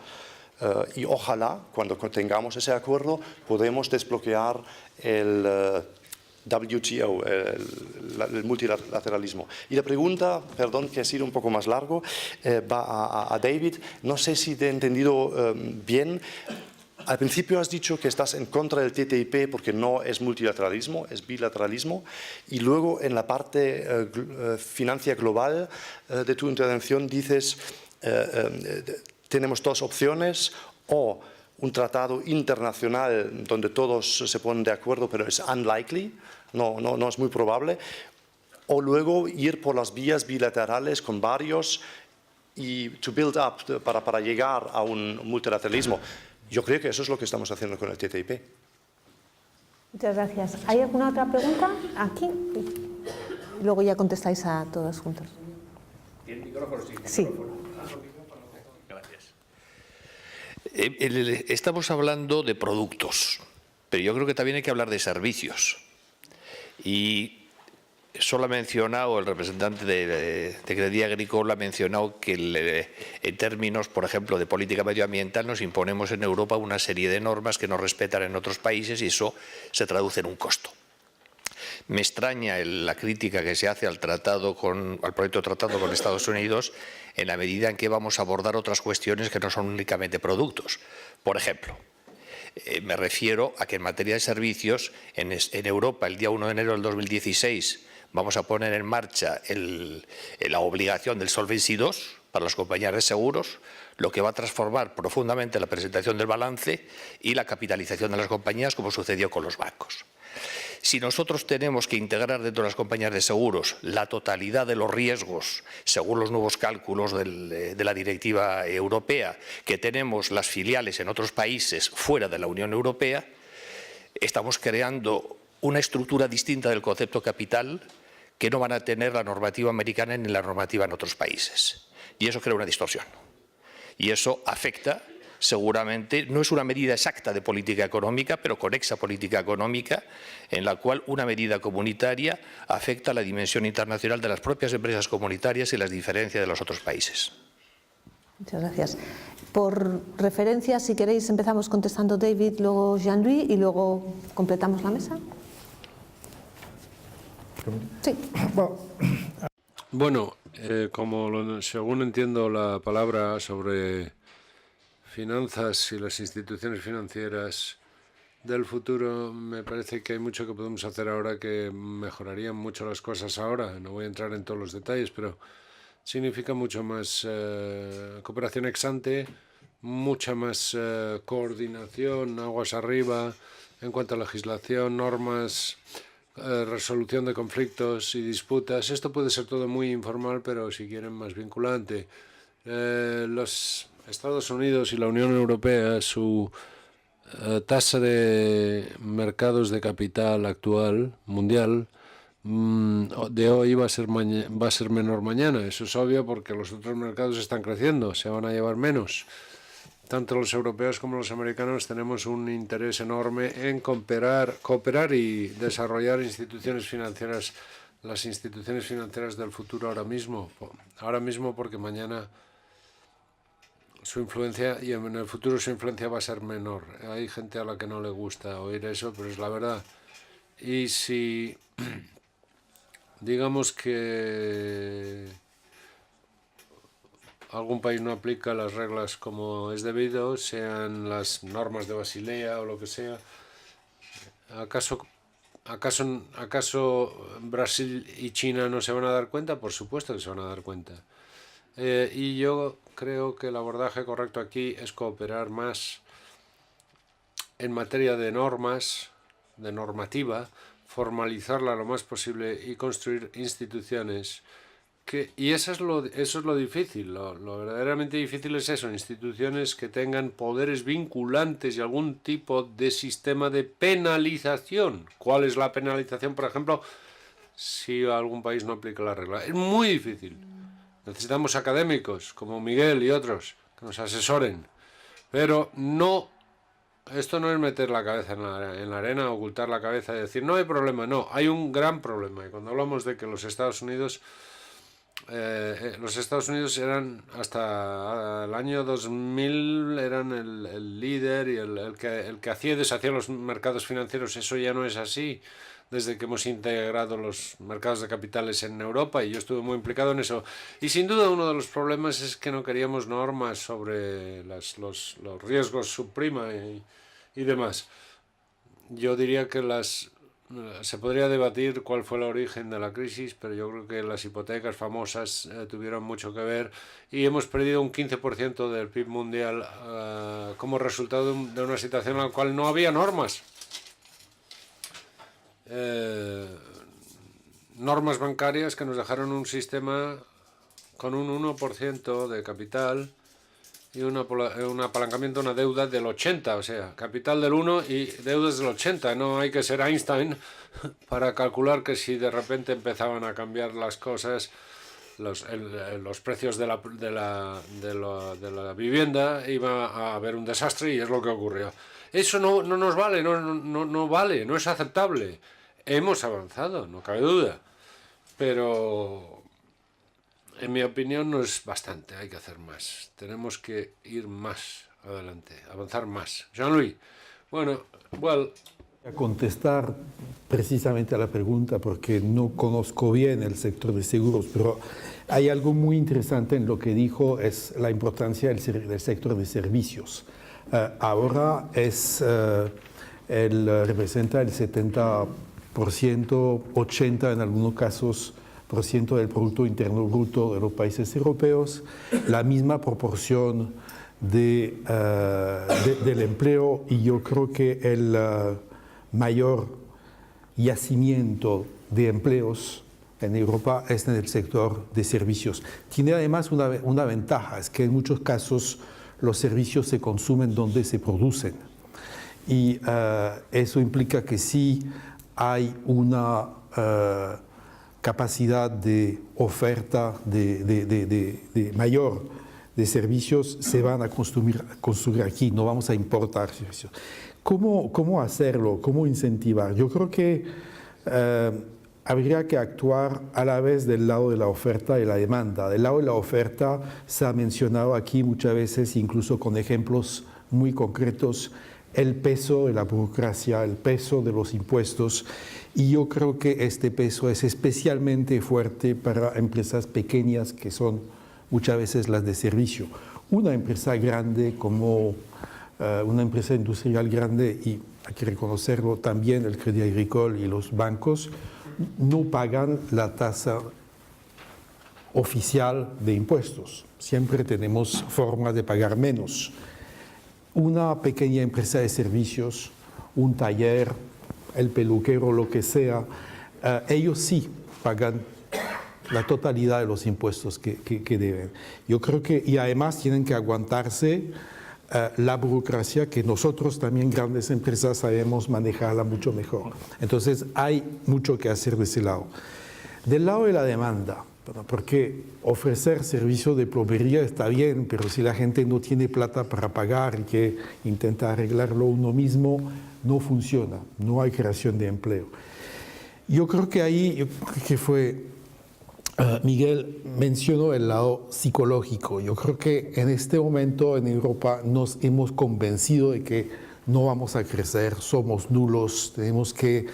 Speaker 8: Y ojalá, cuando tengamos ese acuerdo, podemos desbloquear el WTO, el multilateralismo. Y la pregunta, perdón que ha sido un poco más largo, va a David. No sé si te he entendido bien. Al principio has dicho que estás en contra del TTIP porque no es multilateralismo, es bilateralismo. Y luego en la parte financiera global de tu intervención dices tenemos 2 opciones, o un tratado internacional donde todos se ponen de acuerdo, pero es unlikely, no es muy probable, o luego ir por las vías bilaterales con varios y to build up para llegar a un multilateralismo. Yo creo que eso es lo que estamos haciendo con el TTIP.
Speaker 1: Muchas gracias. ¿Hay alguna otra pregunta? Aquí. Luego ya contestáis a todos juntos.
Speaker 9: ¿Tiene micrófono?
Speaker 1: Sí.
Speaker 9: Gracias. Estamos hablando de productos, pero yo creo que también hay que hablar de servicios. Y solo ha mencionado el representante de Crédit Agricole, ha mencionado que en términos, por ejemplo, de política medioambiental, nos imponemos en Europa una serie de normas que no respetan en otros países y eso se traduce en un costo. Me extraña la crítica que se hace al proyecto de tratado con Estados Unidos en la medida en que vamos a abordar otras cuestiones que no son únicamente productos. Por ejemplo, me refiero a que en materia de servicios, en Europa, el día 1 de enero del 2016, vamos a poner en marcha la obligación del Solvency II para las compañías de seguros, lo que va a transformar profundamente la presentación del balance y la capitalización de las compañías, como sucedió con los bancos. Si nosotros tenemos que integrar dentro de las compañías de seguros la totalidad de los riesgos, según los nuevos cálculos de la directiva europea, que tenemos las filiales en otros países fuera de la Unión Europea, estamos creando una estructura distinta del concepto capital que no van a tener la normativa americana ni la normativa en otros países. Y eso crea una distorsión. Y eso afecta, seguramente, no es una medida exacta de política económica, pero conexa política económica, en la cual una medida comunitaria afecta a la dimensión internacional de las propias empresas comunitarias y las diferencias de los otros países.
Speaker 1: Muchas gracias. Por referencia, si queréis, empezamos contestando David, luego Jean-Louis y luego completamos la mesa. Sí.
Speaker 4: Bueno, según entiendo la palabra sobre finanzas y las instituciones financieras del futuro, me parece que hay mucho que podemos hacer ahora que mejorarían mucho las cosas ahora. No voy a entrar en todos los detalles, pero significa mucho más cooperación ex ante, mucha más coordinación, aguas arriba, en cuanto a legislación, normas, resolución de conflictos y disputas. Esto puede ser todo muy informal, pero si quieren más vinculante. Los Estados Unidos y la Unión Europea, su tasa de mercados de capital actual, mundial, de hoy va a ser menor mañana. Eso es obvio porque los otros mercados están creciendo, se van a llevar menos. Tanto los europeos como los americanos tenemos un interés enorme en cooperar y desarrollar instituciones financieras, las instituciones financieras del futuro ahora mismo porque mañana su influencia y en el futuro su influencia va a ser menor. Hay gente a la que no le gusta oír eso, pero es la verdad. Y si digamos que algún país no aplica las reglas como es debido, sean las normas de Basilea o lo que sea, ¿acaso Brasil y China no se van a dar cuenta? Por supuesto que se van a dar cuenta. Y yo creo que el abordaje correcto aquí es cooperar más en materia de normas, de normativa, formalizarla lo más posible y construir instituciones y eso es lo difícil, lo verdaderamente difícil es eso, instituciones que tengan poderes vinculantes y algún tipo de sistema de penalización. ¿Cuál es la penalización, por ejemplo, si algún país no aplica la regla? Es muy difícil. Necesitamos académicos como Miguel y otros que nos asesoren, pero esto no es meter la cabeza en la arena, ocultar la cabeza y decir no hay problema, no, hay un gran problema. Y cuando hablamos de que los Estados Unidos eran hasta el año 2000 eran el líder y el que hacía y deshacía los mercados financieros. Eso ya no es así desde que hemos integrado los mercados de capitales en Europa, y yo estuve muy implicado en eso. Y sin duda uno de los problemas es que no queríamos normas sobre los riesgos subprima y demás. Yo diría que se podría debatir cuál fue el origen de la crisis, pero yo creo que las hipotecas famosas tuvieron mucho que ver y hemos perdido un 15% del PIB mundial como resultado de una situación en la cual no había normas. Normas bancarias que nos dejaron un sistema con un 1% de capital y un apalancamiento, una deuda del 80, o sea, capital del 1 y deudas del 80. No hay que ser Einstein para calcular que si de repente empezaban a cambiar las cosas, los precios de la vivienda, iba a haber un desastre, y es lo que ocurrió. Eso no nos vale, no vale, no es aceptable. Hemos avanzado, no cabe duda, pero en mi opinión no es bastante, hay que hacer más. Tenemos que ir más adelante, avanzar más. Jean-Louis, bueno,
Speaker 6: A contestar precisamente a la pregunta, porque no conozco bien el sector de seguros, pero hay algo muy interesante en lo que dijo, es la importancia del sector de servicios. Ahora representa el 70%, 80% en algunos casos % del Producto Interno Bruto de los países europeos, la misma proporción del empleo, y yo creo que el mayor yacimiento de empleos en Europa es en el sector de servicios. Tiene además una ventaja, es que en muchos casos los servicios se consumen donde se producen, y eso implica que sí hay una capacidad de oferta de mayor de servicios, se van a construir aquí, no vamos a importar servicios. ¿Cómo hacerlo? ¿Cómo incentivar? Yo creo que habría que actuar a la vez del lado de la oferta y la demanda. Del lado de la oferta se ha mencionado aquí muchas veces, incluso con ejemplos muy concretos, el peso de la burocracia, el peso de los impuestos, y yo creo que este peso es especialmente fuerte para empresas pequeñas, que son muchas veces las de servicio. Una empresa grande como una empresa industrial grande, y hay que reconocerlo también, el Crédit Agricole y los bancos, no pagan la tasa oficial de impuestos. Siempre tenemos formas de pagar menos. Una pequeña empresa de servicios, un taller, el peluquero, lo que sea, ellos sí pagan la totalidad de los impuestos que deben. Yo creo que, y además tienen que aguantarse la burocracia, que nosotros también, grandes empresas, sabemos manejarla mucho mejor. Entonces hay mucho que hacer de ese lado. Del lado de la demanda, porque ofrecer servicio de plomería está bien, pero si la gente no tiene plata para pagar y que intenta arreglarlo uno mismo, no funciona, no hay creación de empleo. Yo creo que ahí, Miguel mencionó el lado psicológico. Yo creo que en este momento en Europa nos hemos convencido de que no vamos a crecer, somos nulos, tenemos que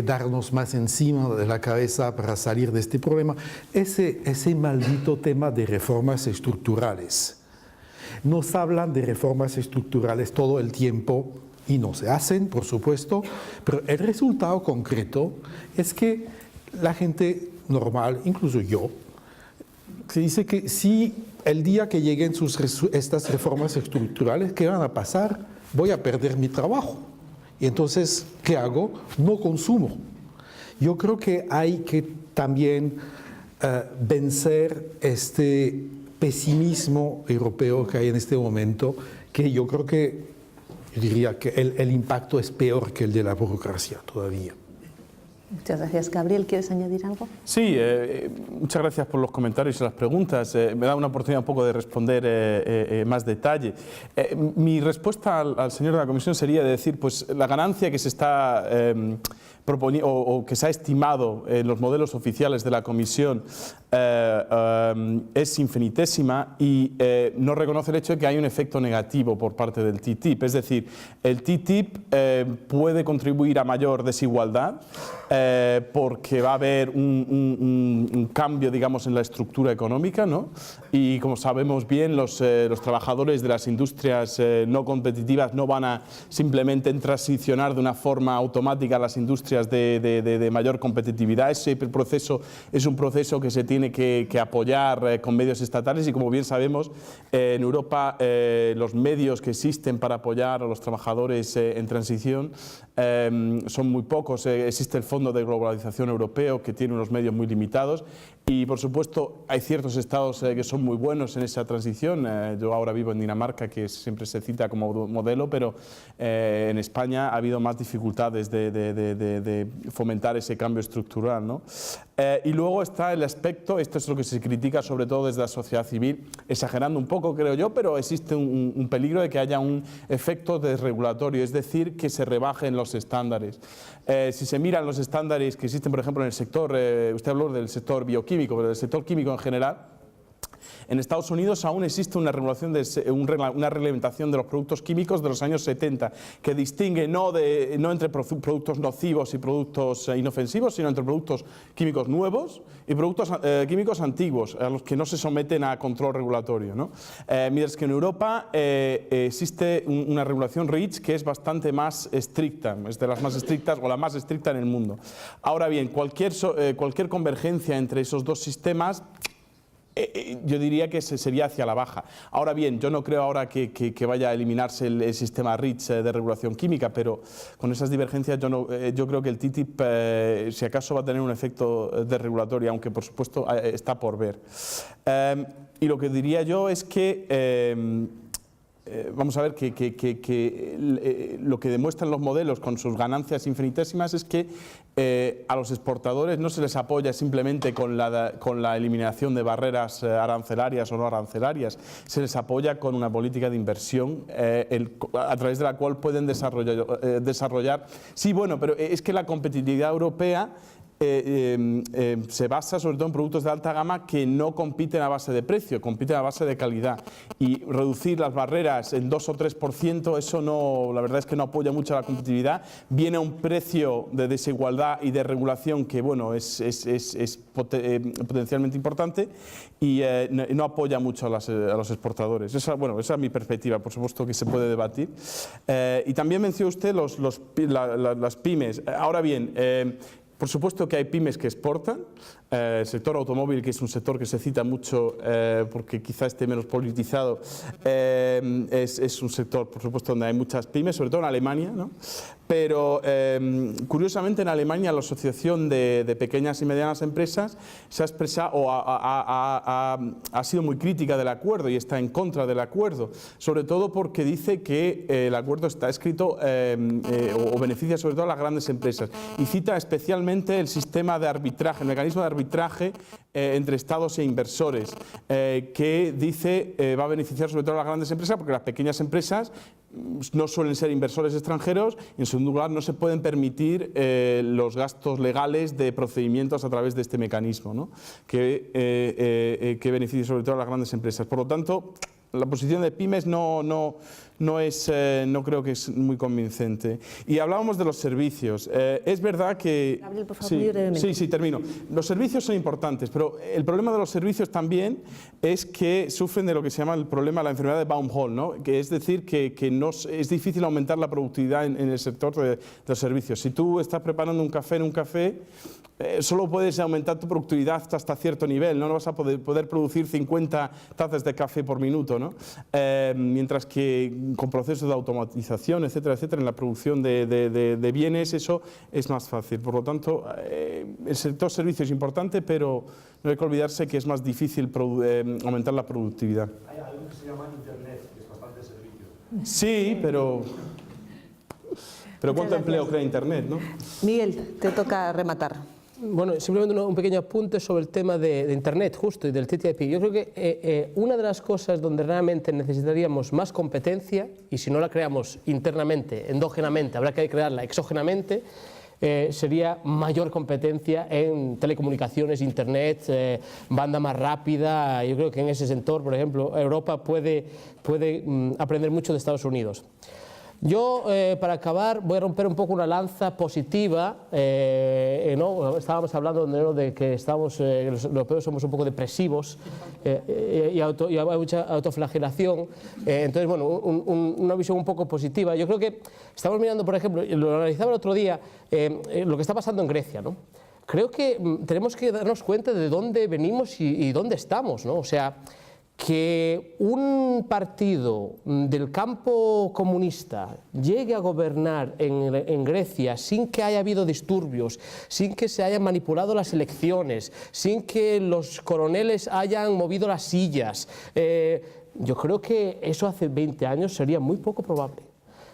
Speaker 6: darnos más encima de la cabeza para salir de este problema. Ese maldito tema de reformas estructurales. Nos hablan de reformas estructurales todo el tiempo y no se hacen, por supuesto, pero el resultado concreto es que la gente normal, incluso yo, se dice que si el día que lleguen estas reformas estructurales, ¿qué van a pasar? Voy a perder mi trabajo. Y entonces, ¿qué hago? No consumo. Yo creo que hay que también vencer este pesimismo europeo que hay en este momento, que yo creo que, yo diría que el impacto es peor que el de la burocracia todavía.
Speaker 1: Muchas gracias. Gabriel, ¿quieres añadir algo?
Speaker 5: Sí, muchas gracias por los comentarios y las preguntas. Me da una oportunidad un poco de responder más detalle. Mi respuesta al señor de la Comisión sería de decir, pues la ganancia que se está proponiendo o que se ha estimado en los modelos oficiales de la Comisión es infinitésima, y no reconoce el hecho de que hay un efecto negativo por parte del TTIP. Es decir, el TTIP puede contribuir a mayor desigualdad porque va a haber un cambio, digamos, en la estructura económica, ¿no? Y como sabemos bien, los trabajadores de las industrias no competitivas no van a simplemente transicionar de una forma automática a las industrias de mayor competitividad. Ese proceso es un proceso que se tiene que apoyar con medios estatales, y como bien sabemos, en Europa los medios que existen para apoyar a los trabajadores en transición son muy pocos. Existe el Fondo de Globalización Europeo, que tiene unos medios muy limitados. Y por supuesto hay ciertos estados que son muy buenos en esa transición. Yo ahora vivo en Dinamarca, que siempre se cita como modelo, pero en España ha habido más dificultades de fomentar ese cambio estructural, ¿no? Y luego está el aspecto, esto es lo que se critica sobre todo desde la sociedad civil, exagerando un poco creo yo, pero existe un peligro de que haya un efecto desregulatorio, es decir, que se rebajen los estándares. Si se miran los estándares que existen, por ejemplo, en el sector, usted habló del sector bioquímico, pero del sector químico en general, en Estados Unidos aún existe una regulación, una reglamentación de los productos químicos de los años 70 que distingue no entre productos nocivos y productos inofensivos, sino entre productos químicos nuevos y productos químicos antiguos, a los que no se someten a control regulatorio, ¿no? Mientras que en Europa existe una regulación REACH que es bastante más estricta, es de las más estrictas o la más estricta en el mundo. Ahora bien, cualquier convergencia entre esos dos sistemas yo diría que sería hacia la baja. Ahora bien, yo no creo ahora que vaya a eliminarse el sistema REACH de regulación química, pero con esas divergencias yo creo que el TTIP, si acaso, va a tener un efecto desregulatorio, aunque por supuesto está por ver. Y lo que diría yo es que vamos a ver que lo que demuestran los modelos con sus ganancias infinitésimas es que a los exportadores no se les apoya simplemente con la eliminación de barreras arancelarias o no arancelarias, se les apoya con una política de inversión a través de la cual pueden desarrollar. Sí, bueno, pero es que la competitividad europea se basa sobre todo en productos de alta gama que no compiten a base de precio, compiten a base de calidad. Y reducir las barreras en 2 o 3%, eso no, la verdad es que no apoya mucho a la competitividad. Viene a un precio de desigualdad y de regulación que, bueno, es potencialmente importante y no apoya mucho a los exportadores. Esa es mi perspectiva, por supuesto que se puede debatir. Y también mencionó usted las pymes. Ahora bien, por supuesto que hay pymes que exportan. El sector automóvil, que es un sector que se cita mucho porque quizá esté menos politizado, es un sector, por supuesto, donde hay muchas pymes, sobre todo en Alemania, ¿no? Pero curiosamente en Alemania la Asociación de Pequeñas y Medianas Empresas se ha expresado o ha sido muy crítica del acuerdo y está en contra del acuerdo, sobre todo porque dice que el acuerdo está escrito o beneficia sobre todo a las grandes empresas y cita especialmente el sistema de arbitraje, el mecanismo de arbitraje entre estados e inversores, que dice va a beneficiar sobre todo a las grandes empresas porque las pequeñas empresas no suelen ser inversores extranjeros y en segundo lugar no se pueden permitir los gastos legales de procedimientos a través de este mecanismo, ¿no? que beneficia sobre todo a las grandes empresas. Por lo tanto, la posición de pymes no creo que es muy convincente. Y hablábamos de los servicios. Es verdad que...
Speaker 1: Gabriel, por favor, muy brevemente.
Speaker 5: Sí, termino. Los servicios son importantes, pero el problema de los servicios también es que sufren de lo que se llama el problema, la enfermedad de Baumhol, ¿no? Que es decir, que es difícil aumentar la productividad en el sector de los servicios. Si tú estás preparando un café en un café, solo puedes aumentar tu productividad hasta cierto nivel, no vas a poder producir 50 tazas de café por minuto, ¿no? Mientras que con procesos de automatización, etcétera, etcétera, en la producción de bienes, eso es más fácil. Por lo tanto, el sector servicios es importante, pero no hay que olvidarse que es más difícil aumentar la productividad.
Speaker 10: Hay algo que se llama Internet, que es bastante servicio.
Speaker 5: Sí, pero ¿cuánto empleo crea Internet, no?
Speaker 1: Miguel, te toca rematar.
Speaker 7: Bueno, simplemente un pequeño apunte sobre el tema de Internet, justo, y del TTIP. Yo creo que una de las cosas donde realmente necesitaríamos más competencia, y si no la creamos internamente, endógenamente, habrá que crearla exógenamente, sería mayor competencia en telecomunicaciones, Internet, banda más rápida. Yo creo que en ese sector, por ejemplo, Europa puede aprender mucho de Estados Unidos. Yo, para acabar, voy a romper un poco una lanza positiva, ¿no? Estábamos hablando de que los europeos somos un poco depresivos y hay mucha autoflagelación, entonces, bueno, una visión un poco positiva. Yo creo que estamos mirando, por ejemplo, lo analizaba el otro día, lo que está pasando en Grecia, ¿no? Creo que tenemos que darnos cuenta de dónde venimos y dónde estamos, ¿no? O sea, que un partido del campo comunista llegue a gobernar en Grecia sin que haya habido disturbios, sin que se hayan manipulado las elecciones, sin que los coroneles hayan movido las sillas, yo creo que eso hace 20 años sería muy poco probable.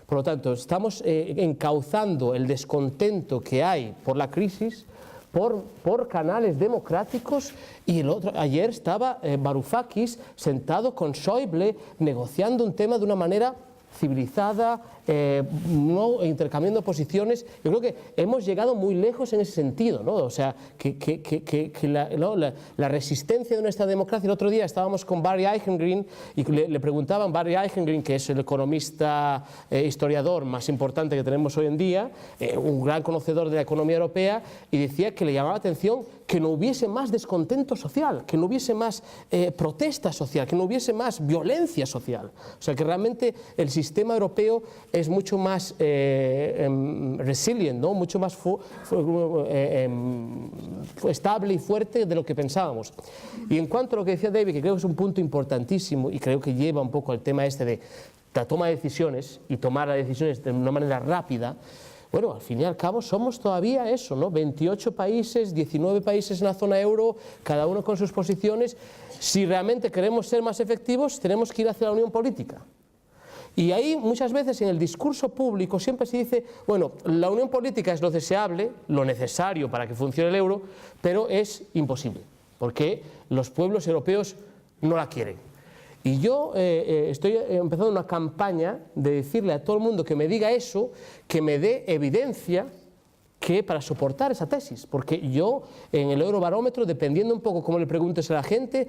Speaker 7: Por lo tanto, estamos encauzando el descontento que hay por la crisis por canales democráticos, y ayer estaba Varoufakis sentado con Schäuble negociando un tema de una manera civilizada, no intercambiando posiciones. Yo creo que hemos llegado muy lejos en ese sentido, ¿no? O sea, que la resistencia de nuestra democracia. El otro día estábamos con Barry Eichengreen y le preguntaban, Barry Eichengreen, que es el economista historiador más importante que tenemos hoy en día, un gran conocedor de la economía europea, y decía que le llamaba la atención que no hubiese más descontento social, que no hubiese más protesta social, que no hubiese más violencia social. O sea, que realmente el sistema europeo es mucho más resilient, ¿no? Mucho más estable y fuerte de lo que pensábamos. Y en cuanto a lo que decía David, que creo que es un punto importantísimo y creo que lleva un poco al tema este de la toma de decisiones y tomar las decisiones de una manera rápida. Bueno, al fin y al cabo somos todavía eso, ¿no? 28 países, 19 países en la zona euro, cada uno con sus posiciones. Si realmente queremos ser más efectivos, tenemos que ir hacia la unión política. Y ahí muchas veces en el discurso público siempre se dice, bueno, la unión política es lo deseable, lo necesario para que funcione el euro, pero es imposible, porque los pueblos europeos no la quieren. Y yo estoy empezando una campaña de decirle a todo el mundo que me diga eso, que me dé evidencia que para soportar esa tesis, porque yo en el Eurobarómetro, dependiendo un poco cómo le preguntes a la gente,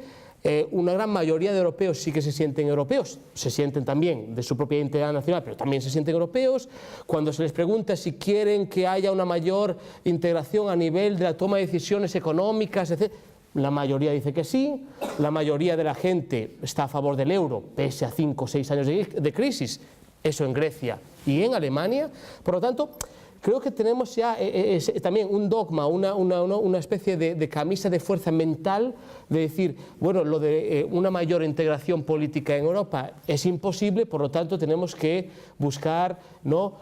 Speaker 7: una gran mayoría de europeos sí que se sienten europeos, se sienten también de su propia identidad nacional, pero también se sienten europeos. Cuando se les pregunta si quieren que haya una mayor integración a nivel de la toma de decisiones económicas, etc., la mayoría dice que sí, la mayoría de la gente está a favor del euro, pese a 5 o 6 años de crisis, eso en Grecia y en Alemania. Por lo tanto, creo que tenemos ya también un dogma, una especie de camisa de fuerza mental de decir, bueno, lo de una mayor integración política en Europa es imposible, por lo tanto tenemos que buscar, ¿no?,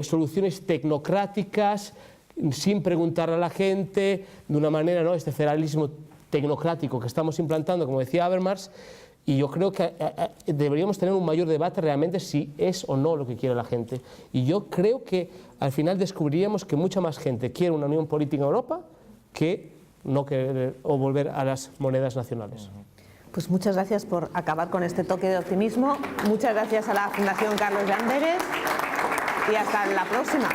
Speaker 7: soluciones tecnocráticas, sin preguntar a la gente, de una manera, ¿no?, este federalismo tecnocrático que estamos implantando, como decía Habermas. Y yo creo que deberíamos tener un mayor debate realmente si es o no lo que quiere la gente. Y yo creo que al final descubriríamos que mucha más gente quiere una unión política en Europa que no querer o volver a las monedas nacionales.
Speaker 1: Pues muchas gracias por acabar con este toque de optimismo. Muchas gracias a la Fundación Carlos de Amberes y hasta la próxima.